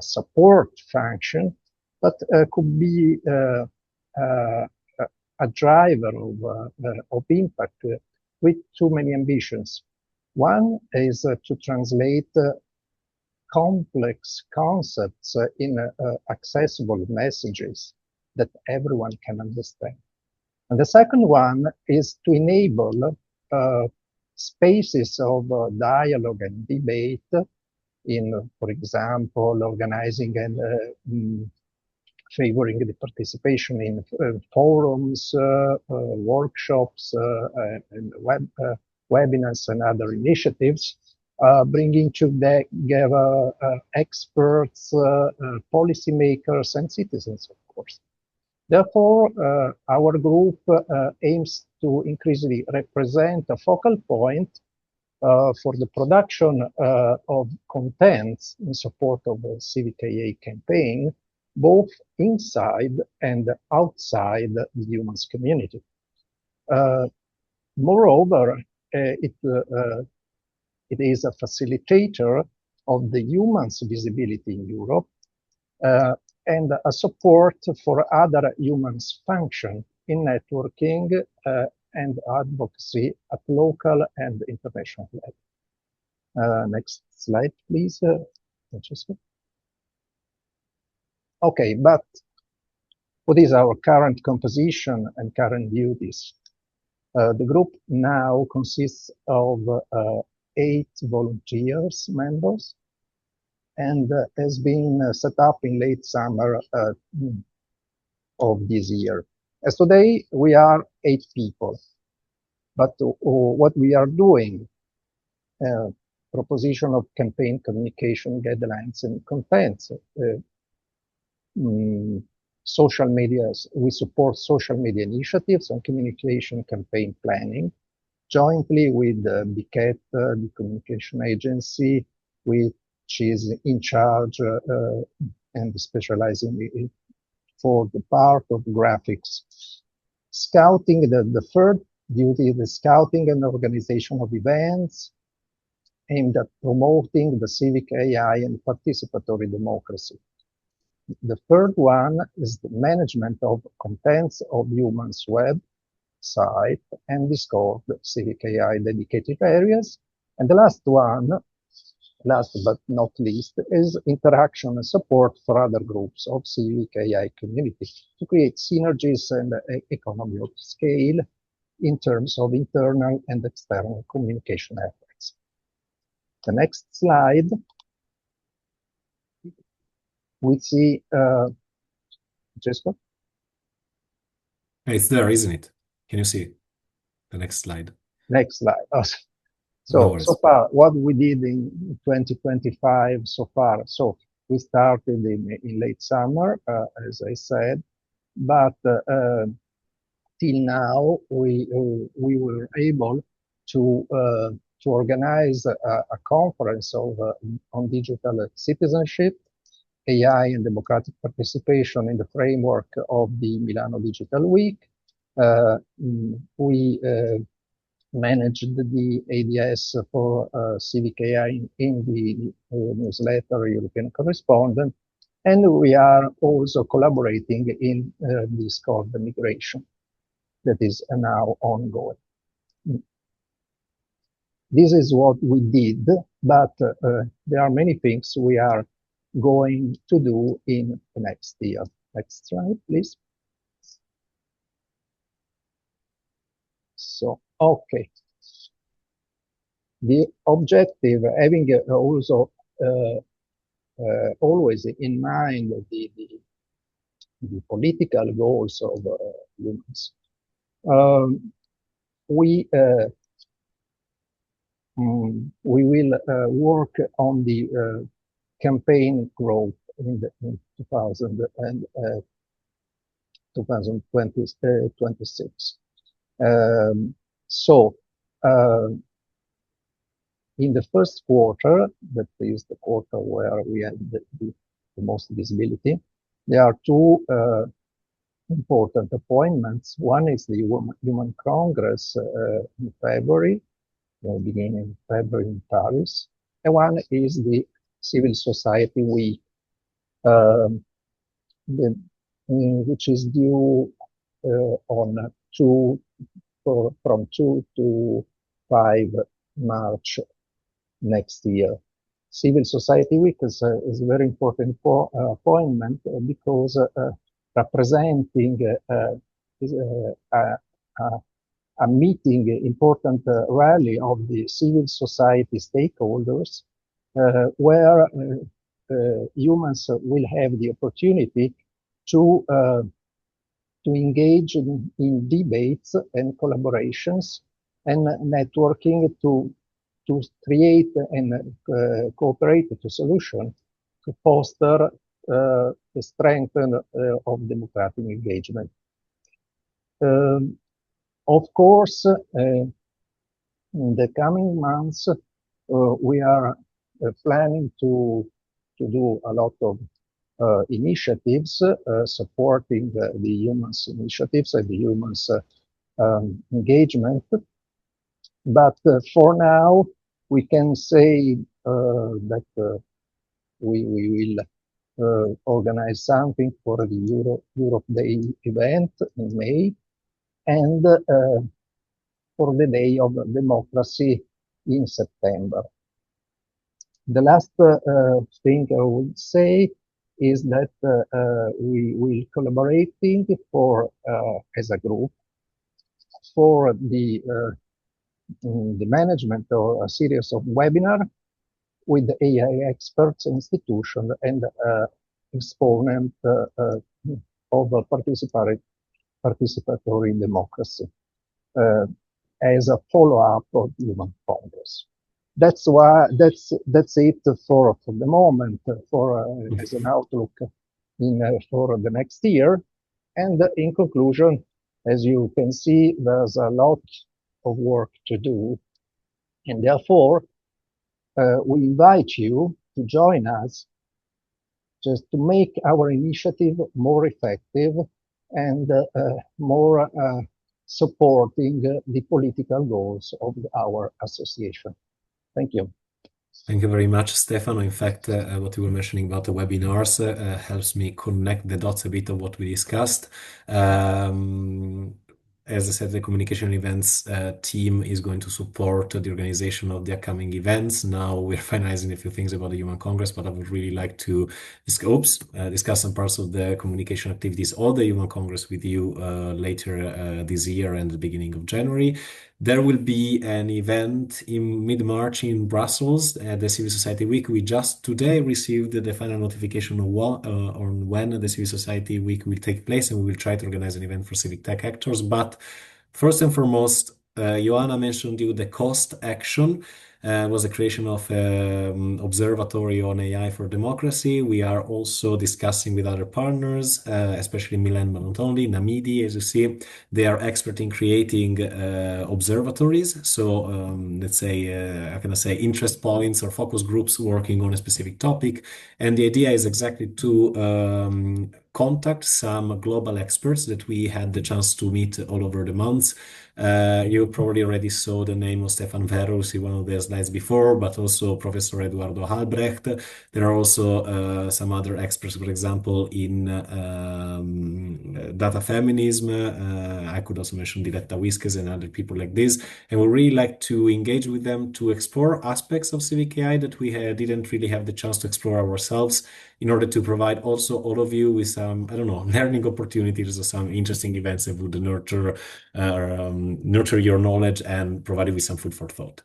support function, but could be a driver of impact with too many ambitions. One is to translate complex concepts in accessible messages that everyone can understand. And the second one is to enable spaces of dialogue and debate in, for example, organizing and favoring the participation in forums, workshops, and webinars and other initiatives, bringing together experts, policymakers, and citizens, of course. Therefore, our group aims to increasingly represent a focal point for the production of contents in support of the Civic AI campaign, both inside and outside the humans community. Moreover, it is a facilitator of the humans visibility in Europe and a support for other humans function in networking and advocacy at local and international level. Next slide, please, Francesco. Okay, but what is our current composition and current duties? The group now consists of 8 volunteers members and has been set up in late summer of this year. As today, we are 8 people, but what we are doing, proposition of campaign communication guidelines and contents, social media, we support social media initiatives and communication campaign planning, jointly with BICET, the communication agency, which is in charge and specializing for the part of graphics. Scouting, the third duty, the scouting and organization of events aimed at promoting the civic AI and participatory democracy. The third one is the management of contents of humans website and Discord, civic AI dedicated areas. And the last one, last but not least, is interaction and support for other groups of civic AI community to create synergies and economy of scale in terms of internal and external communication efforts. The next slide, we see, Francesco? It's there, isn't it? Can you see the next slide? Next slide. Oh, No so far, what we did in 2025 so far. So we started in late summer, as I said, but till now we were able to to organize a conference on digital citizenship, AI and democratic participation in the framework of the Milano Digital Week. We managed the ADS for Civic AI in the newsletter European Correspondent, and we are also collaborating in Discord migration that is now ongoing. This is what we did, but there are many things we are going to do in the next year. Next slide, please. So, okay. The objective, having also always in mind the political goals of humans. We will work on the campaign growth in 2026. In the first quarter, that is the quarter where we have the most visibility, there are two important appointments. One is the Human Congress in February, beginning in February in Paris, and one is the Civil Society Week, which is due on from 2 to 5 March next year. Civil Society Week is a very important appointment because representing a meeting, important rally of the civil society stakeholders, where humans will have the opportunity to engage in debates and collaborations and networking to create and cooperate to solution to foster the strength of democratic engagement. Of course, in the coming months, we are planning to do a lot of initiatives supporting the humans initiatives and the humans engagement. But for now, we can say that we will organize something for the Europe Day event in May, and for the Day of Democracy in September. The last thing I would say is that we will collaborating as a group for the management of a series of webinars with the AI experts, institutions, and exponent of participatory democracy as a follow-up of Human Congress. That's it for the moment, as an outlook for the next year. And in conclusion, as you can see, there's a lot of work to do, and therefore we invite you to join us just to make our initiative more effective and more supporting the political goals of our association. Thank you. Thank you very much, Stefano. In fact, what you were mentioning about the webinars helps me connect the dots a bit of what we discussed. As I said, the communication events team is going to support the organization of the upcoming events. Now we're finalizing a few things about the Human Congress, but I would really like to discuss some parts of the communication activities of the Human Congress with you later this year and the beginning of January. There will be an event in mid-March in Brussels at the Civil Society Week. We just today received the final notification on when the Civil Society Week will take place, and we will try to organize an event for civic tech actors. But first and foremost, Joanna mentioned you the cost action was the creation of observatory on AI for democracy. We are also discussing with other partners, especially Milan, but not only, Namidi, as you see, they are expert in creating observatories. So let's say, how can I say, interest points or focus groups working on a specific topic. And the idea is exactly to contact some global experts that we had the chance to meet all over the months. You probably already saw the name of Stefan Verus in one of the slides before, but also Professor Eduardo Albrecht. There are also some other experts, for example, in data feminism. I could also mention Diletta Whiskes and other people like this. And we really like to engage with them to explore aspects of civic AI that we didn't really have the chance to explore ourselves, in order to provide also all of you with some, I don't know, learning opportunities or some interesting events that would nurture your knowledge and provide you with some food for thought.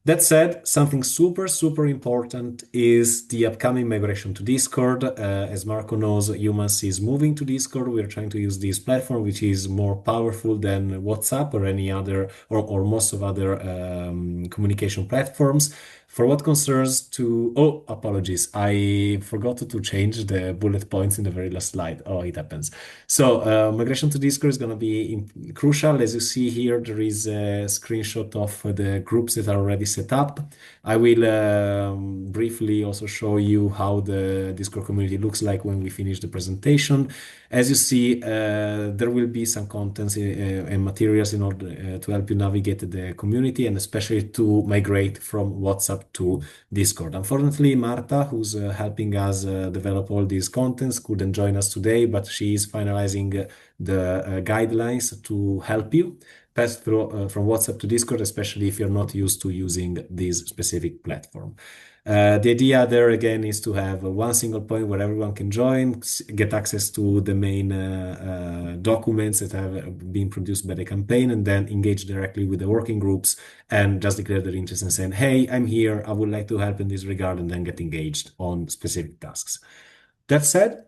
That said, something super, super important is the upcoming migration to Discord. As Marco knows, Humans is moving to Discord. We're trying to use this platform, which is more powerful than WhatsApp or any other, or most of other communication platforms. For what concerns to, oh, apologies, I forgot to change the bullet points in the very last slide. Oh, it happens. So migration to Discord is going to be crucial. As you see here, there is a screenshot of the groups that are already set up. I will briefly also show you how the Discord community looks like when we finish the presentation. As you see, there will be some contents and materials in order to help you navigate the community, and especially to migrate from WhatsApp to Discord. Unfortunately, Marta, who's helping us develop all these contents, couldn't join us today, but she is finalizing the guidelines to help you pass through from WhatsApp to Discord, especially if you're not used to using this specific platform. The idea there again is to have one single point where everyone can join, get access to the main documents that have been produced by the campaign, and then engage directly with the working groups and just declare their interest and saying, hey, I'm here, I would like to help in this regard, and then get engaged on specific tasks. That said,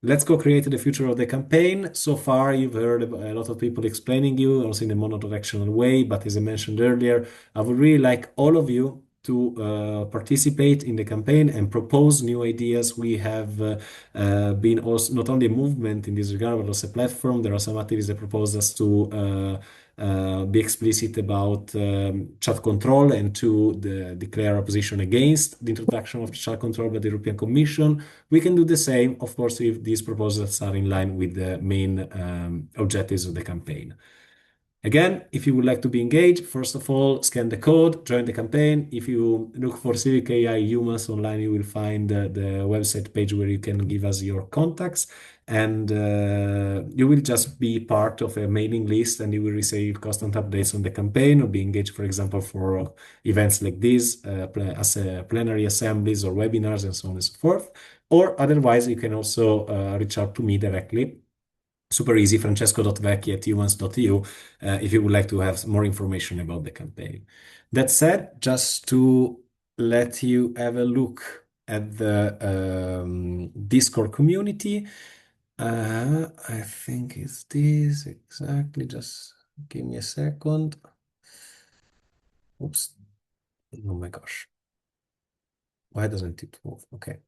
let's go create the future of the campaign. So far, you've heard a lot of people explaining you, also in a monodirectional way, but as I mentioned earlier, I would really like all of you to participate in the campaign and propose new ideas. We have been also not only a movement in this regard, but also a platform. There are some activities that propose us to be explicit about chat control and to declare a position against the introduction of chat control by the European Commission. We can do the same, of course, if these proposals are in line with the main objectives of the campaign. Again, if you would like to be engaged, first of all, scan the code, join the campaign. If you look for Civic AI Humans online, you will find the website page where you can give us your contacts, and you will just be part of a mailing list, and you will receive constant updates on the campaign, or be engaged, for example, for events like this, as plenary assemblies or webinars and so on and so forth. Or otherwise, you can also reach out to me directly. Super easy, francesco.vecchi@humans.eu, if you would like to have more information about the campaign. That said, just to let you have a look at the Discord community, I think it's this exactly. Just give me a second. Oops. Oh my gosh. Why doesn't it move? Okay.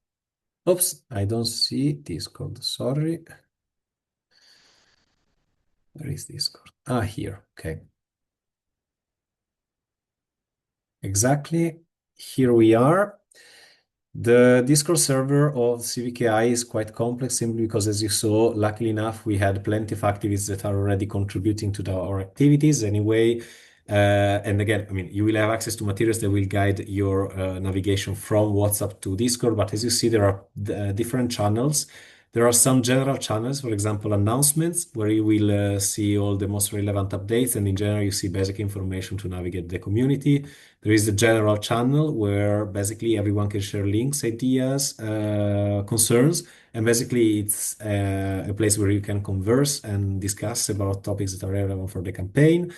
Oops, I don't see Discord. Sorry. Where is Discord? Ah, here. Okay. Exactly. Here we are. The Discord server of Civic AI is quite complex, simply because, as you saw, luckily enough, we had plenty of activities that are already contributing to our activities anyway. And again, I mean, you will have access to materials that will guide your navigation from WhatsApp to Discord. But as you see, there are different channels. There are some general channels, for example, announcements, where you will see all the most relevant updates. And in general, you see basic information to navigate the community. There is the general channel where basically everyone can share links, ideas, concerns. And basically, it's a place where you can converse and discuss about topics that are relevant for the campaign.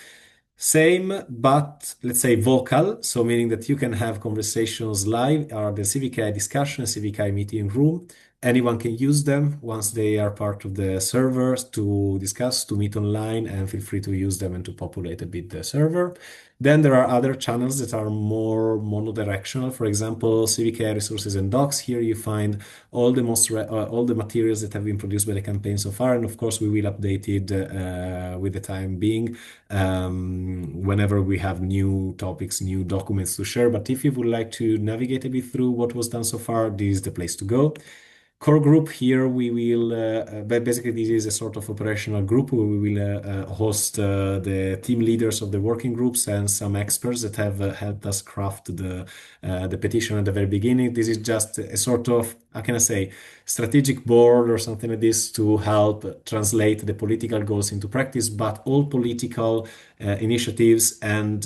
Same, but let's say vocal, so meaning that you can have conversations live, are the Civic AI discussion, Civic AI meeting room. Anyone can use them once they are part of the servers to discuss, to meet online, and feel free to use them and to populate a bit the server. Then there are other channels that are more monodirectional. For example, Civic AI resources and docs. Here you find all the all the materials that have been produced by the campaign so far, and of course we will update it with the time being whenever we have new topics, new documents to share. But if you would like to navigate a bit through what was done so far, this is the place to go. Core group here, we will, basically this is a sort of operational group where we will host the team leaders of the working groups and some experts that have helped us craft the petition at the very beginning. This is just a sort of, how can I say, strategic board or something like this to help translate the political goals into practice, but all political initiatives and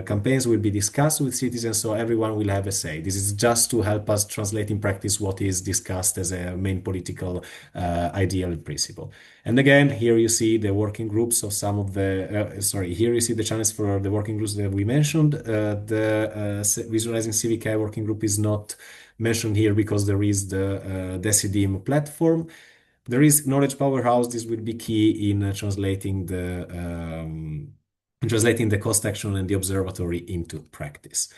campaigns will be discussed with citizens, so everyone will have a say. This is just to help us translate in practice what is discussed as a main political ideal and principle. And again, here you see the working groups of some of the, here you see the channels for the working groups that we mentioned. The Visualizing Civic AI working group is not mentioned here because there is the Decidim platform. There is Knowledge Powerhouse. This will be key in translating the cost action and the observatory into practice.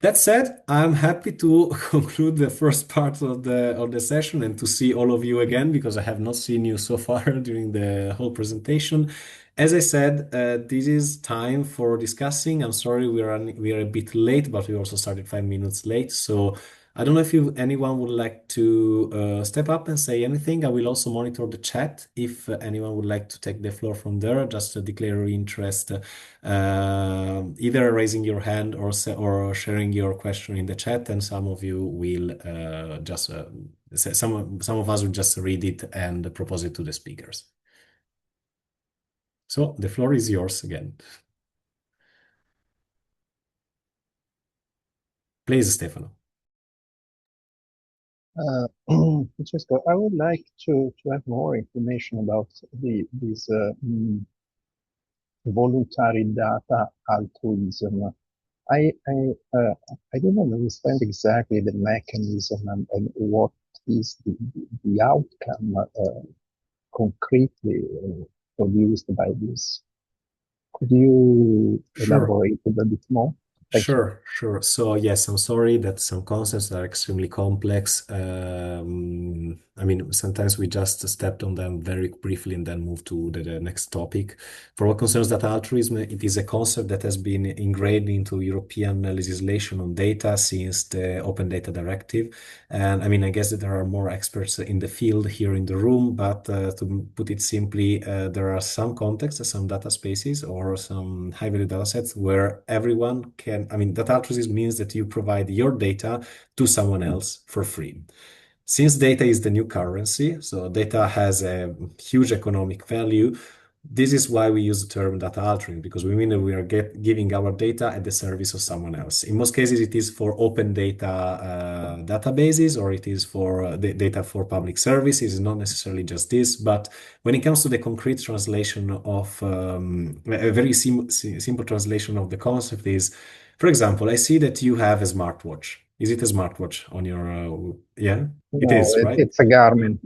That said, I'm happy to conclude the first part of the session and to see all of you again, because I have not seen you so far during the whole presentation. As I said, this is time for discussing. I'm sorry we are a bit late, but we also started 5 minutes late. So I don't know if anyone would like to step up and say anything. I will also monitor the chat. If anyone would like to take the floor from there, just to declare your interest, either raising your hand or sharing your question in the chat, and some of you will just some of us will just read it and propose it to the speakers. So the floor is yours again. Please, Stefano. Francesco, I would like to have more information about this voluntary data altruism. I didn't understand exactly the mechanism and what is the outcome concretely produced by this. Could you elaborate a bit more? Sure. So yes, I'm sorry that some concepts are extremely complex. I mean, sometimes we just stepped on them very briefly and then move to the next topic. For what concerns data altruism, it is a concept that has been ingrained into European legislation on data since the Open Data Directive. And I mean, I guess that there are more experts in the field here in the room, but to put it simply, there are some contexts, some data spaces or some high-value data sets where everyone can, I mean, data altruism means that you provide your data to someone else for free. Since data is the new currency, so data has a huge economic value, this is why we use the term data altruism, because we mean that we are giving our data at the service of someone else. In most cases, it is for open data databases, or it is for the data for public services, not necessarily just this. But when it comes to the concrete translation of a very simple translation of the concept is, for example, I see that you have a smartwatch. Is it a smartwatch on your, yeah? No, it is, right? It's a Garmin.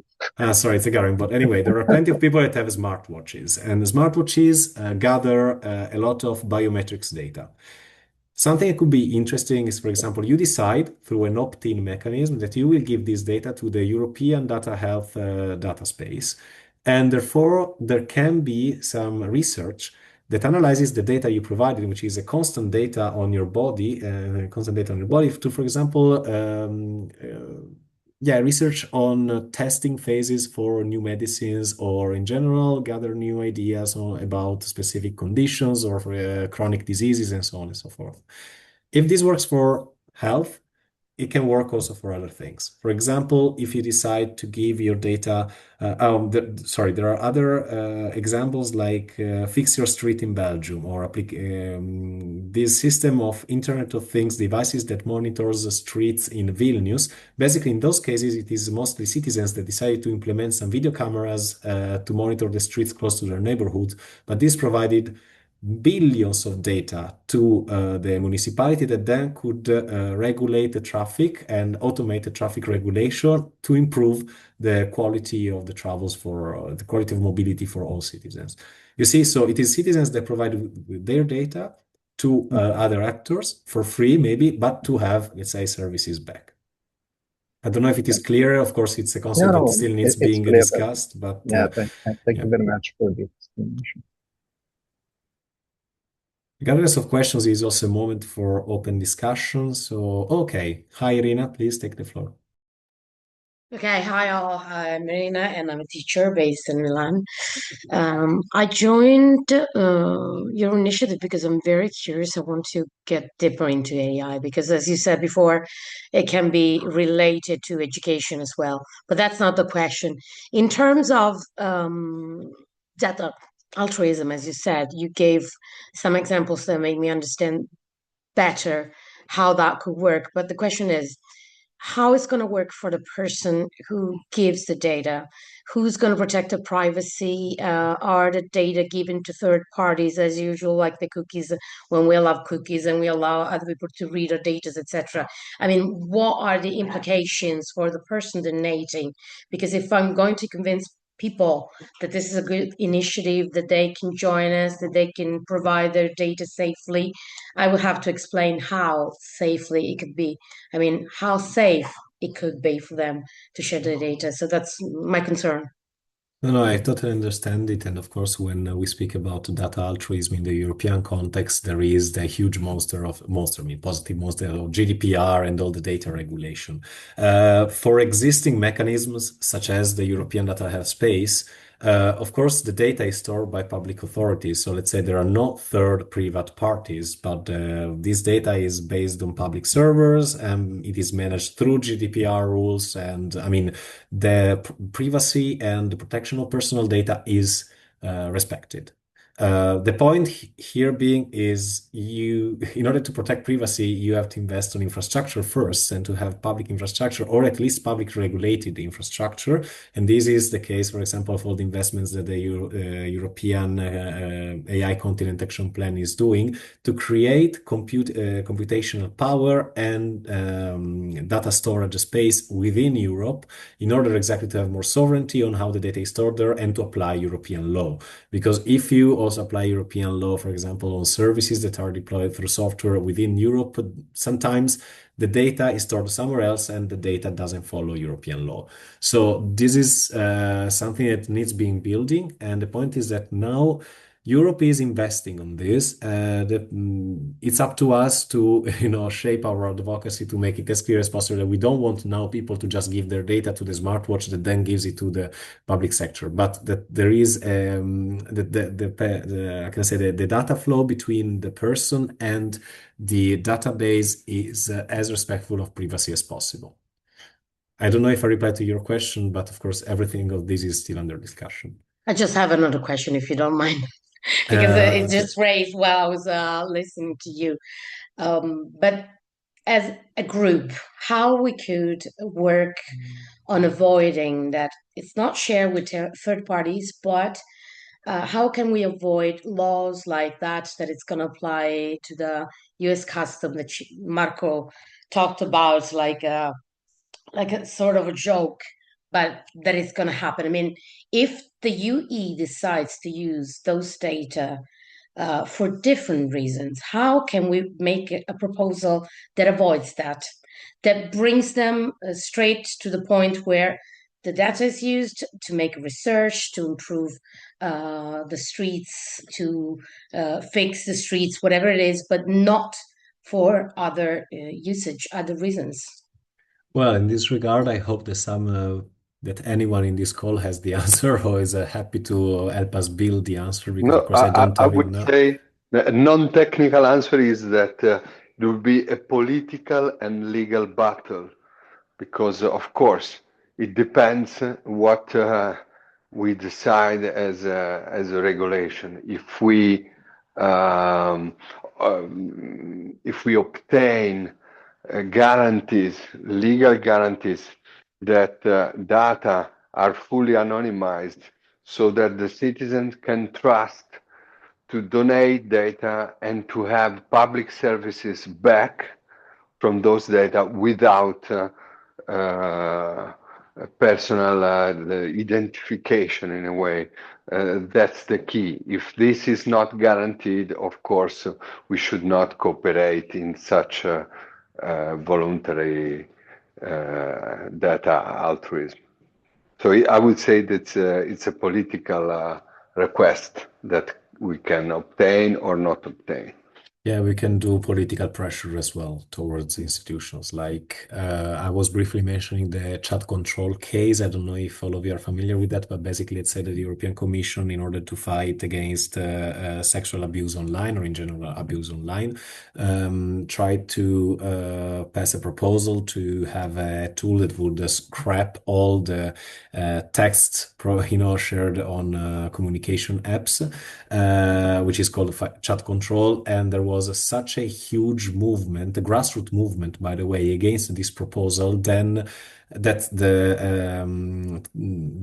Sorry, it's a Garmin. But anyway, there are plenty of people that have smartwatches, and the smartwatches gather a lot of biometrics data. Something that could be interesting is, for example, you decide through an opt-in mechanism that you will give this data to the European data health data space. And therefore, there can be some research that analyzes the data you provided, which is a constant data on your body, to, for example, research on testing phases for new medicines, or in general, gather new ideas about specific conditions or for chronic diseases and so on and so forth. If this works for health, it can work also for other things. For example, if you decide to give your data, there are other examples like Fix Your Street in Belgium, or this system of Internet of Things devices that monitors the streets in Vilnius. Basically, in those cases, it is mostly citizens that decided to implement some video cameras to monitor the streets close to their neighborhood. But this provided billions of data to the municipality that then could regulate the traffic and automate the traffic regulation to improve the quality of the travels for the quality of mobility for all citizens. You see, so it is citizens that provide with their data to other actors for free, maybe, but to have, let's say, services back. I don't know if it is clear. Of course, it's a concept that still needs being discussed, but thank you very much for the explanation. Regardless of questions, is also a moment for open discussion. So, okay. Hi, Irina, please take the floor. Okay, hi all. I'm Marina and I'm a teacher based in Milan. I joined your initiative because I'm very curious. I want to get deeper into AI because, as you said before, it can be related to education as well. But that's not the question. In terms of data altruism, as you said, you gave some examples that made me understand better how that could work. But the question is, how it's going to work for the person who gives the data, who's going to protect the privacy, are the data given to third parties as usual, like the cookies, when we allow cookies and we allow other people to read our data, etc. I mean, what are the implications for the person donating? Because if I'm going to convince people that this is a good initiative, that they can join us, that they can provide their data safely, I will have to explain how safely it could be. I mean, how safe it could be for them to share their data. So that's my concern. No, I totally understand it. And of course, when we speak about data altruism in the European context, there is the huge positive monster of GDPR and all the data regulation. For existing mechanisms, such as the European Data Health Space, of course, the data is stored by public authorities. So let's say there are no third private parties, but this data is based on public servers and it is managed through GDPR rules. And I mean, the privacy and the protection of personal data is respected. The point here being is in order to protect privacy, you have to invest on infrastructure first and to have public infrastructure or at least public regulated infrastructure. And this is the case, for example, of all the investments that the European AI Continent Action Plan is doing to create computational power and data storage space within Europe in order exactly to have more sovereignty on how the data is stored there and to apply European law. Because if you also apply European law, for example, on services that are deployed through software within Europe, sometimes the data is stored somewhere else and the data doesn't follow European law. So this is something that needs being building. And the point is that now Europe is investing on this. It's up to us to, shape our advocacy to make it as clear as possible that we don't want now people to just give their data to the smartwatch that then gives it to the public sector, but that there is I can say the data flow between the person and the database is as respectful of privacy as possible. I don't know if I replied to your question, but of course, everything of this is still under discussion. I just have another question, if you don't mind, because it just raised while I was listening to you. But as a group, how we could work on avoiding that it's not shared with third parties, but how can we avoid laws like that it's going to apply to the U.S. custom that Marco talked about, like a sort of a joke, but that is going to happen. I mean, if the UE decides to use those data for different reasons, how can we make a proposal that avoids that brings them straight to the point where the data is used to make research, to improve the streets, to fix the streets, whatever it is, but not for other usage, other reasons? Well, in this regard, I hope that anyone in this call has the answer or is happy to help us build the answer, because of course I don't have it now. I would say the non-technical answer is that there will be a political and legal battle, because of course it depends what we decide as a regulation. If we obtain legal guarantees that data are fully anonymized, so that the citizens can trust to donate data and to have public services back from those data without personal identification in a way. That's the key. If this is not guaranteed, of course, we should not cooperate in such voluntary data altruism. So I would say that it's a political request that we can obtain or not obtain. Yeah, we can do political pressure as well towards institutions. Like I was briefly mentioning the chat control case. I don't know if all of you are familiar with that, but basically it said that the European Commission, in order to fight against sexual abuse online or in general abuse online, tried to pass a proposal to have a tool that would scrap all the text shared on communication apps, which is called chat control. And there was such a huge movement, a grassroots movement, by the way, against this proposal, then that the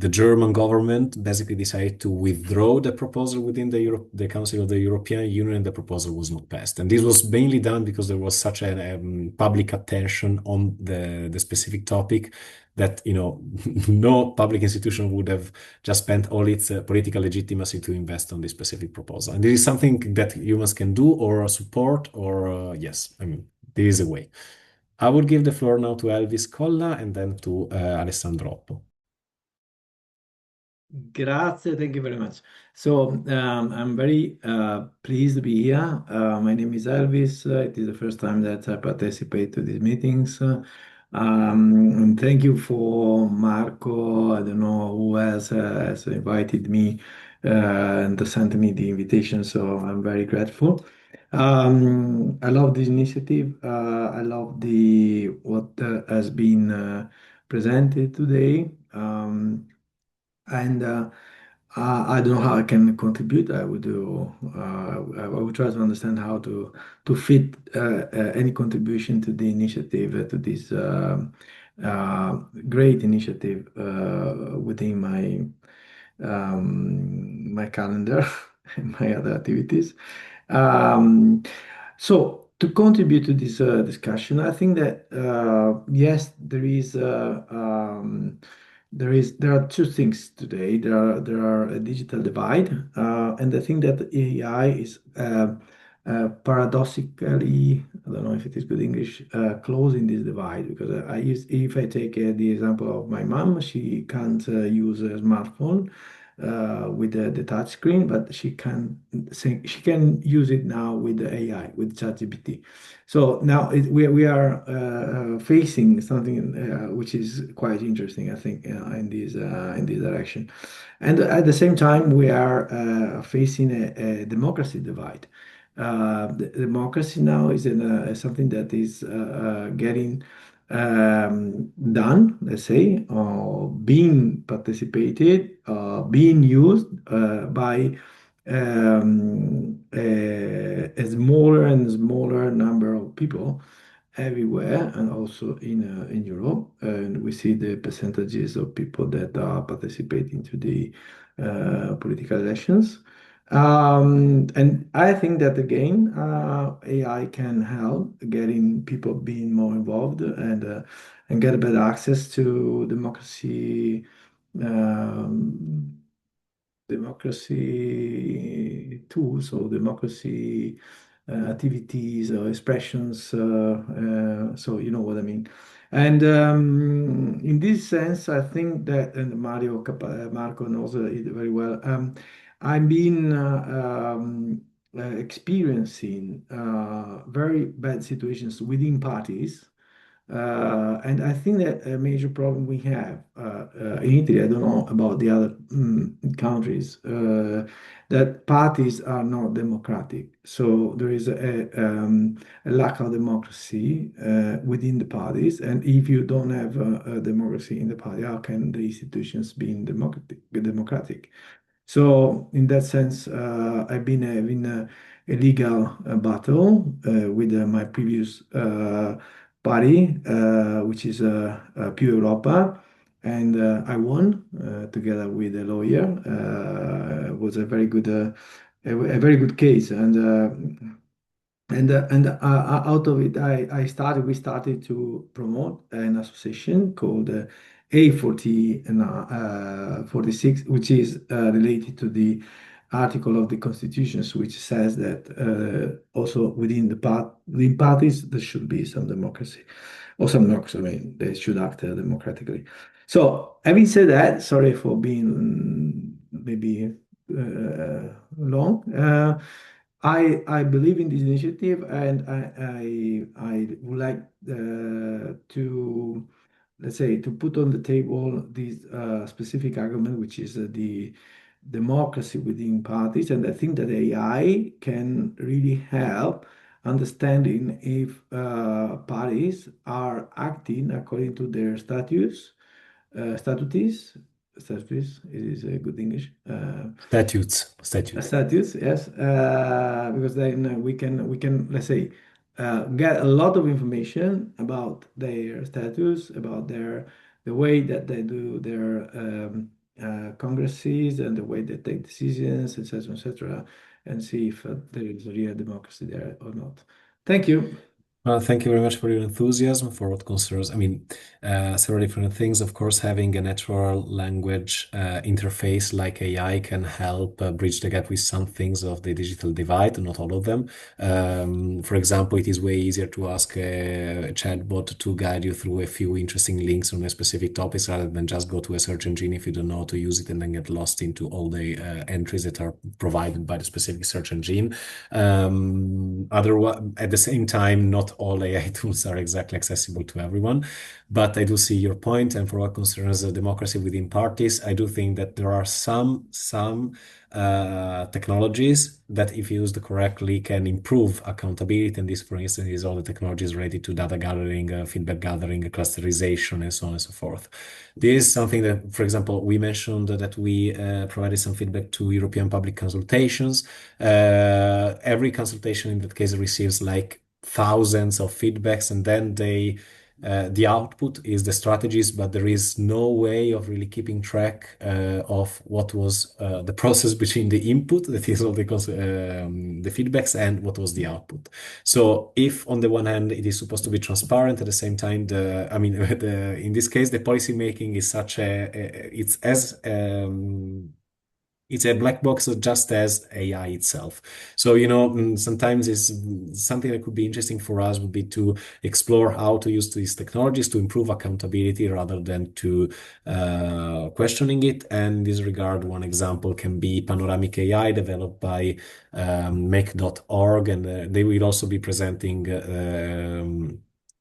German government basically decided to withdraw the proposal within the Council of the European Union, and the proposal was not passed. And this was mainly done because there was such a public attention on the specific topic that no public institution would have just spent all its political legitimacy to invest on this specific proposal. And this is something that humans can do or support, or yes, I mean, there is a way. I will give the floor now to Elvis Colla and then to Alessandro Oppo. Grazie, thank you very much. So I'm very pleased to be here. My name is Elvis. It is the first time that I participate to these meetings. And thank you for Marco. I don't know who else has invited me and sent me the invitation, so I'm very grateful. I love this initiative. I love what has been presented today. And I don't know how I can contribute. I would try to understand how to fit any contribution to the initiative, to this great initiative within my calendar and my other activities. So to contribute to this discussion, I think that yes, there are two things today. There are a digital divide, and I think that AI is paradoxically, I don't know if it is good English, closing this divide. Because if I take the example of my mom, she can't use a smartphone with the touch screen, but she can use it now with the AI, with ChatGPT. So now we are facing something which is quite interesting, I think, in this direction. And at the same time, we are facing a democracy divide. The democracy now is something that is getting done, let's say, being participated, being used by a smaller and smaller number of people everywhere, and also in Europe. And we see the percentages of people that are participating to the political elections. And I think that again, AI can help getting people being more involved and get better access to democracy tools or democracy activities or expressions. So you know what I mean. And in this sense, I think that, and Marco knows it very well. I've been experiencing very bad situations within parties. And I think that a major problem we have in Italy, I don't know about the other countries, that parties are not democratic. So there is a lack of democracy within the parties. And if you don't have a democracy in the party, how can the institutions be democratic? So in that sense, I've been having a legal battle with my previous party, which is Più Europa, and I won together with a lawyer. It was a very good a very good case. Out of it, we started to promote an association called A40 and 46, which is related to the article of the constitutions, which says that also within parties there should be some democracy, or some democracy. I mean, they should act democratically. So, having said that, sorry for being maybe long. I believe in this initiative, and I would like to, let's say, to put on the table this specific argument, which is the democracy within parties. And I think that AI can really help understanding if parties are acting according to their statutes. Statutes is a good English. Statutes. Statutes, yes, because then we can, let's say, get a lot of information about their status, about the way that they do their congresses and the way they take decisions, etc., and see if there is a real democracy there or not. Thank you. Thank you very much for your enthusiasm for what concerns, several different things. Of course, having a natural language interface like AI can help bridge the gap with some things of the digital divide, not all of them. For example, it is way easier to ask a chatbot to guide you through a few interesting links on a specific topics rather than just go to a search engine if you don't know how to use it and then get lost into all the entries that are provided by the specific search engine. Otherwise, at the same time, not all AI tools are exactly accessible to everyone, but I do see your point. And for what concerns democracy within parties, I do think that there are some technologies that, if used correctly, can improve accountability. And this, for instance, is all the technologies related to data gathering, feedback gathering, clusterization, and so on and so forth. This is something that, for example, we mentioned that we provided some feedback to European public consultations. Every consultation in that case receives like thousands of feedbacks, and then the output is the strategies, but there is no way of really keeping track of what was the process between the input, that is all the feedbacks, and what was the output. So if on the one hand it is supposed to be transparent, at the same time, in this case, the policy making is it's a black box just as AI itself. So, sometimes it's something that could be interesting for us would be to explore how to use these technologies to improve accountability rather than to questioning it. And in this regard, one example can be Panoramic AI developed by make.org, and they will also be presenting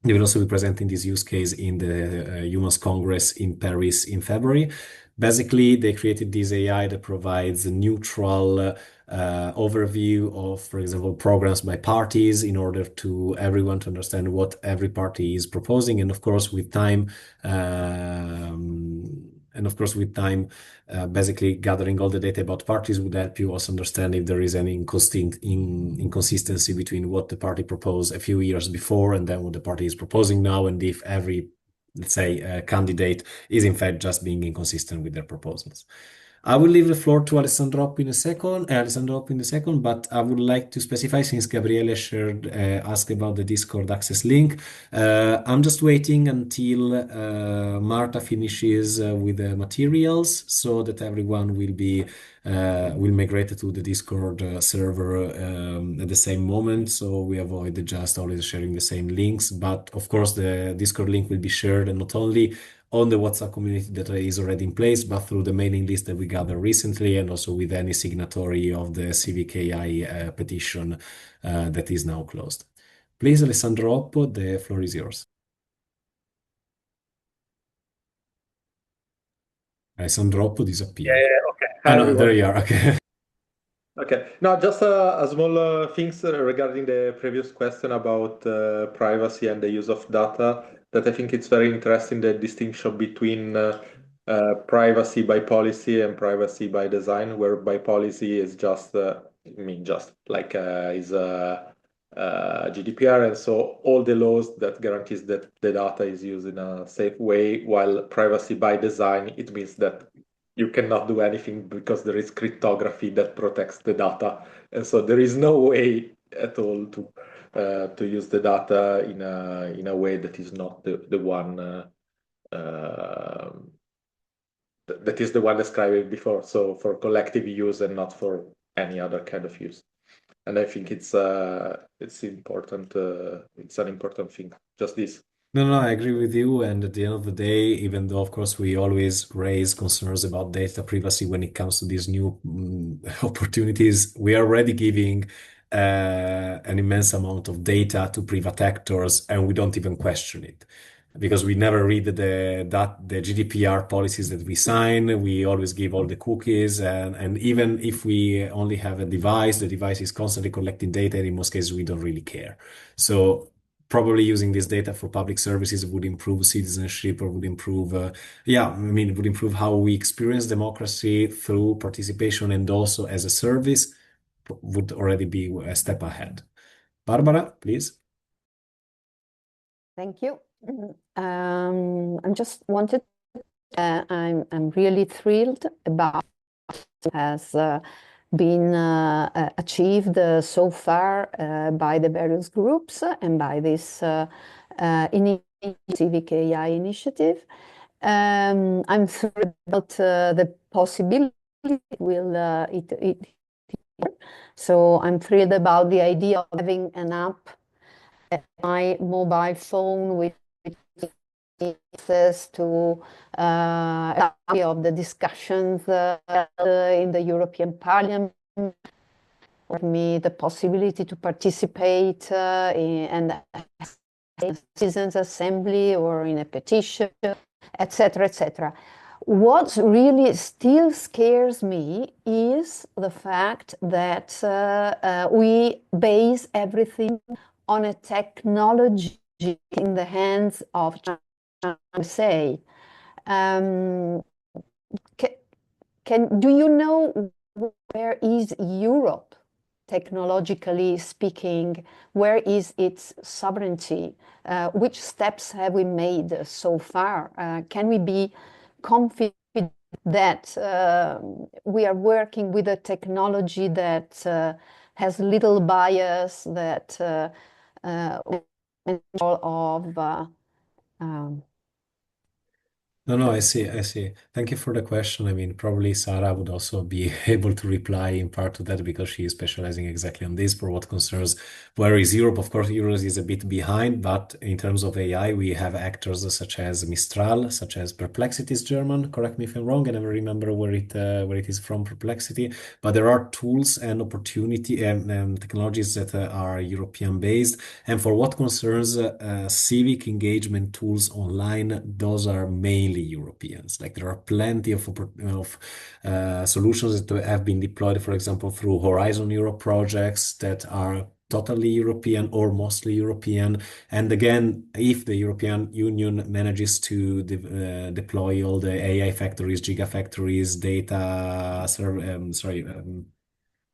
this use case in the Humans Congress in Paris in February. Basically, they created this AI that provides a neutral overview of, for example, programs by parties in order to everyone to understand what every party is proposing. And of course, with time, basically gathering all the data about parties would help you also understand if there is any inconsistency between what the party proposed a few years before and then what the party is proposing now, and if every, let's say, candidate is in fact just being inconsistent with their proposals. I will leave the floor to Alessandro Oppi in a second, but I would like to specify, since Gabriele asked about the Discord access link. I'm just waiting until Marta finishes with the materials so that everyone will migrate to the Discord server at the same moment, so we avoid just always sharing the same links. But of course, the Discord link will be shared, and not only on the WhatsApp community that is already in place, but through the mailing list that we gathered recently, and also with any signatory of the Civic AI petition that is now closed. Please, Alessandro Oppo, the floor is yours. Alessandro Oppo disappeared. Yeah, okay. Oh, no, there you are. Okay. Okay. No, just a small things regarding the previous question about privacy and the use of data, that I think it's very interesting, the distinction between privacy by policy and privacy by design, where by policy is just, just like is GDPR, and so all the laws that guarantees that the data is used in a safe way, while privacy by design, it means that you cannot do anything because there is cryptography that protects the data, and so there is no way at all to use the data in a way that is not the one that is the one described before. So for collective use and not for any other kind of use. And I think it's important. It's an important thing. Just this. No, I agree with you. And at the end of the day, even though, of course, we always raise concerns about data privacy when it comes to these new opportunities, we are already giving an immense amount of data to private actors, and we don't even question it because we never read the GDPR policies that we sign. We always give all the cookies, and even if we only have a device, the device is constantly collecting data, and in most cases, we don't really care. So probably using this data for public services would improve citizenship or would improve, would improve how we experience democracy through participation and also as a service would already be a step ahead. Barbara, please. Thank you. I'm just wanted. I'm really thrilled about what has been achieved so far by the various groups and by this Civic AI initiative. I'm thrilled about the possibility so I'm thrilled about the idea of having an app at my mobile phone with access to of the discussions in the European Parliament, for me the possibility to participate in a citizens' assembly or in a petition, etc., etc. What really still scares me is the fact that we base everything on a technology in the hands of China, say. Do you know where is Europe, technologically speaking? Where is its sovereignty? Which steps have we made so far? Can we be confident that we are working with a technology that has little bias, that of No, I see. Thank you for the question. I mean, probably Sarah would also be able to reply in part to that because she is specializing exactly on this for what concerns where is Europe. Of course, Europe is a bit behind, but in terms of AI, we have actors such as Mistral, such as Perplexity is German. Correct me if I'm wrong. I never remember where it is from, Perplexity. But there are tools and opportunity and technologies that are European based. And for what concerns civic engagement tools online, those are mainly Europeans. Like there are plenty of solutions that have been deployed, for example, through Horizon Europe projects that are totally European or mostly European. And again, if the European Union manages to deploy all the AI factories, gigafactories,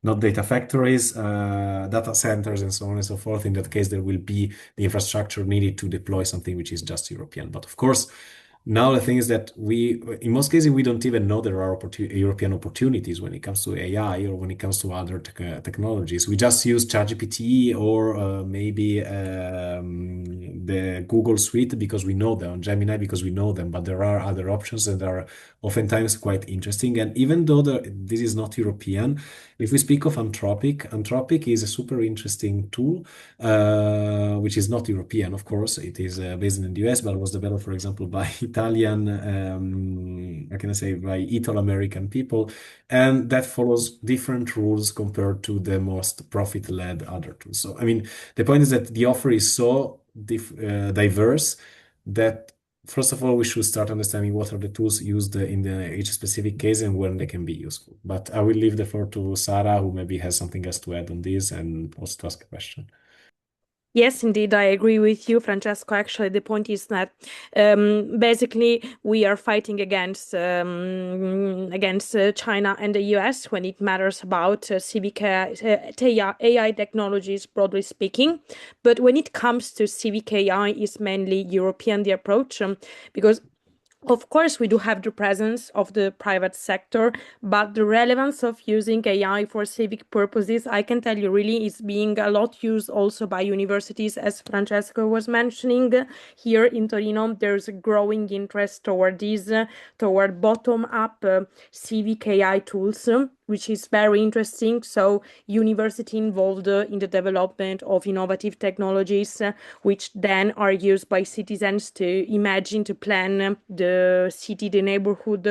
not data factories, data centers, and so on and so forth. In that case, there will be the infrastructure needed to deploy something which is just European. But of course, now the thing is that in most cases, we don't even know there are European opportunities when it comes to AI or when it comes to other technologies. We just use ChatGPT or maybe the Google Suite because we know them, Gemini because we know them, but there are other options that are oftentimes quite interesting. And even though this is not European, if we speak of Anthropic is a super interesting tool, which is not European, of course. It is based in the US, but was developed, for example, by Italian, by Italo-American people. And that follows different rules compared to the most profit-led other tools. So, I mean, the point is that the offer is so diverse that first of all, we should start understanding what are the tools used in each specific case and when they can be useful. But I will leave the floor to Sarah, who maybe has something else to add on this and also to ask a question. Yes, indeed, I agree with you, Francesco. Actually, the point is that basically we are fighting against China and the US when it matters about civic AI technologies, broadly speaking. But when it comes to civic AI, it's mainly European, the approach, because Of course, we do have the presence of the private sector, but the relevance of using AI for civic purposes, I can tell you really is being a lot used also by universities, as Francesco was mentioning. Here in Torino, there's a growing interest toward these, toward bottom-up civic AI tools, which is very interesting. So university involved in the development of innovative technologies, which then are used by citizens to imagine, to plan the city, the neighborhood,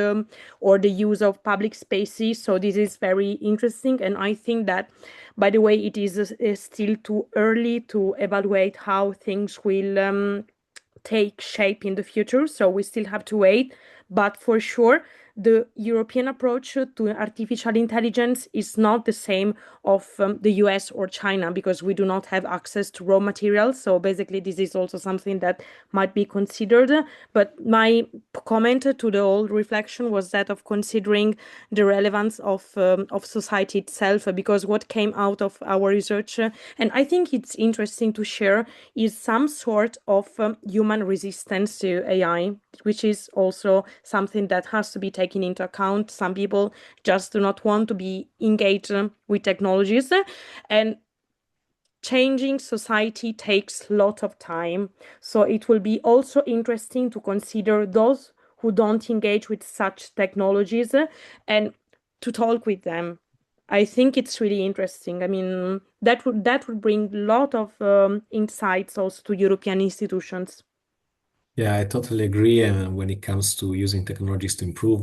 or the use of public spaces. So this is very interesting. And I think that, by the way, it is still too early to evaluate how things will take shape in the future. So we still have to wait. But for sure, the European approach to artificial intelligence is not the same of the US or China, because we do not have access to raw materials. So basically, this is also something that might be considered. But my comment to the whole reflection was that of considering the relevance of society itself, because what came out of our research, and I think it's interesting to share, is some sort of human resistance to AI, which is also something that has to be taken into account. Some people just do not want to be engaged with technologies, and changing society takes a lot of time. So it will be also interesting to consider those who don't engage with such technologies and to talk with them. I think it's really interesting. I mean, that would bring a lot of insights also to European institutions. Yeah, I totally agree. And when it comes to using technologies to improve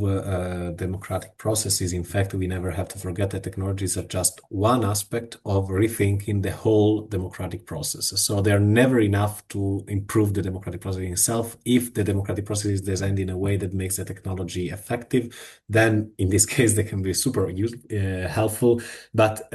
democratic processes, in fact, we never have to forget that technologies are just one aspect of rethinking the whole democratic process. So they're never enough to improve the democratic process itself. If the democratic process is designed in a way that makes the technology effective, then in this case, they can be super helpful. But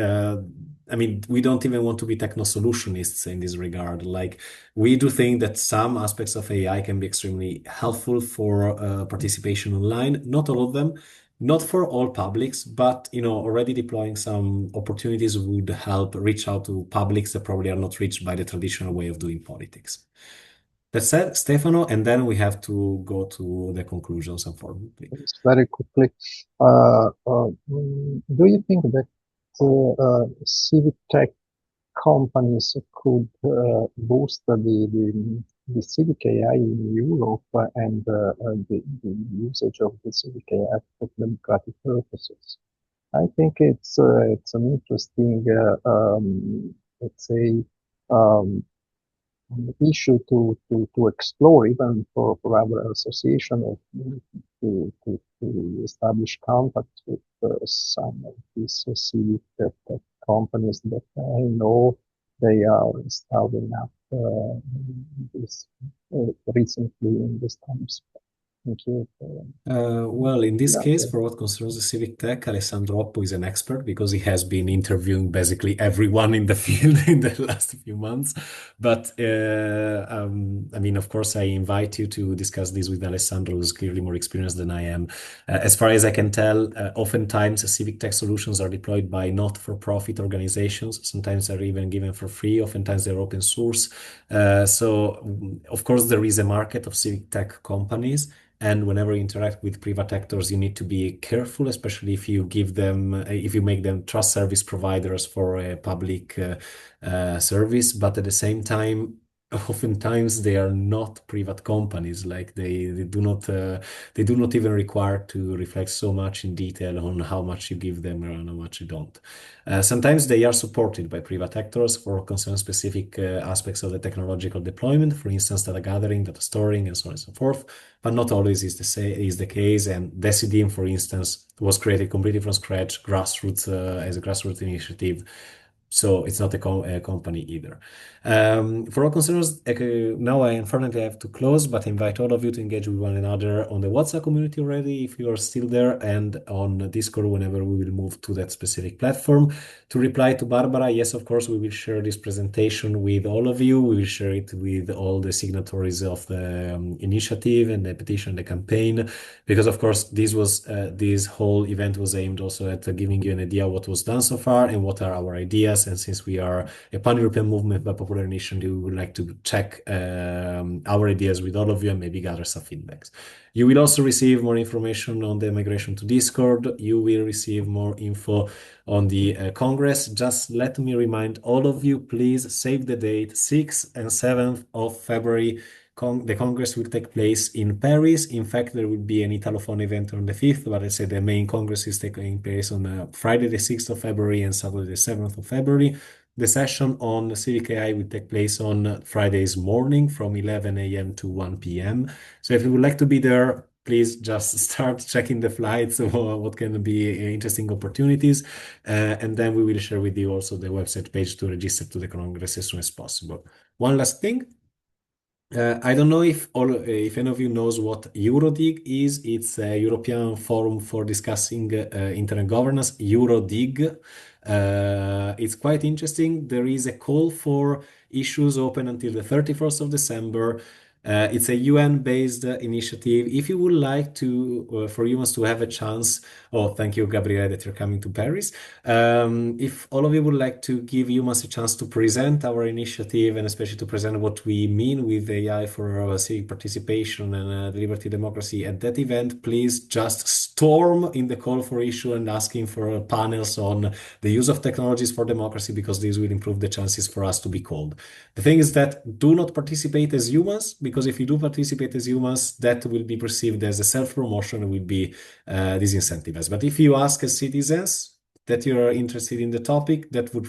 I mean, we don't even want to be techno-solutionists in this regard. Like, we do think that some aspects of AI can be extremely helpful for participation online. Not all of them, not for all publics, but already deploying some opportunities would help reach out to publics that probably are not reached by the traditional way of doing politics. That said, Stefano, and then we have to go to the conclusions, unfortunately. Just very quickly, do you think that civic tech companies could boost the civic AI in Europe and the usage of the civic AI for democratic purposes? I think it's an interesting, let's say, issue to explore, even for our association, to establish contact with some of these civic tech companies that I know they are starting up this recently in this times. Thank you. Well, in this Yeah, case, yeah. for what concerns the civic tech, Alessandro Oppo is an expert because he has been interviewing basically everyone in the field in the last few months. But I mean, of course, I invite you to discuss this with Alessandro, who's clearly more experienced than I am. As far as I can tell, oftentimes civic tech solutions are deployed by not-for-profit organizations. Sometimes they're even given for free. Oftentimes they're open source. So, of course, there is a market of civic tech companies. And whenever you interact with private actors, you need to be careful, especially if you make them trust service providers for a public service. But at the same time, oftentimes they are not private companies. Like they do not even require to reflect so much in detail on how much you give them or how much you don't. Sometimes they are supported by private actors for concern specific aspects of the technological deployment, for instance, data gathering, data storing, and so on and so forth. But not always is the case. And Decidim, for instance, was created completely from scratch, grassroots as a grassroots initiative. So it's not a company either. For all concerns, now I unfortunately have to close, but I invite all of you to engage with one another on the WhatsApp community already, if you are still there, and on Discord whenever we will move to that specific platform. To reply to Barbara, yes, of course, we will share this presentation with all of you. We will share it with all the signatories of the initiative and the petition, the campaign, because of course this whole event was aimed also at giving you an idea what was done so far and what are our ideas ideas. And since we are a pan-European movement by popular initiative, we would like to check our ideas with all of you and maybe gather some feedbacks. You will also receive more information on the migration to Discord. You will receive more info on the Congress. Just let me remind all of you, please save the date, 6th and 7th of February. The Congress will take place in Paris. In fact, there will be an Italophone event on the 5th, but I said the main Congress is taking place on Friday the 6th of February and Saturday the 7th of February. The session on Civic AI will take place on Friday's morning from 11 a.m. to 1 p.m. So if you would like to be there, please just start checking the flights or what can be interesting opportunities. And then we will share with you also the website page to register to the Congress as soon as possible. One last thing. I don't know if any of you knows what EuroDig is. It's a European forum for discussing internet governance, EuroDig. It's quite interesting. There is a call for issues open until the 31st of December. It's a UN-based initiative. If you would like to, for humans to have a chance, thank you, Gabriele, that you're coming to Paris. If all of you would like to give humans a chance to present our initiative and especially to present what we mean with AI for civic participation and liberty democracy at that event, please just storm in the call for issue and asking for panels on the use of technologies for democracy, because this will improve the chances for us to be called. The thing is that do not participate as humans, because if you do participate as humans, that will be perceived as a self-promotion and will be disincentivized. But if you ask as citizens that you are interested in the topic, that would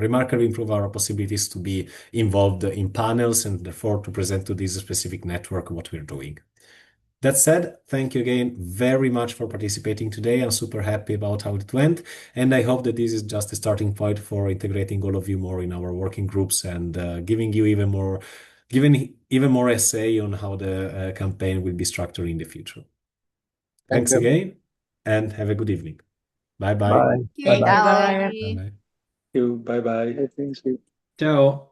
remarkably improve our possibilities to be involved in panels and therefore to present to this specific network what we're doing. That said, thank you again very much for participating today. I'm super happy about how it went, and I hope that this is just a starting point for integrating all of you more in our working groups and giving even more essay on how the campaign will be structured in the future. Thanks again, and have a good evening. Bye-bye. Bye. Okay, Bye-bye. bye. Bye-bye. Bye bye. Thank you. Ciao.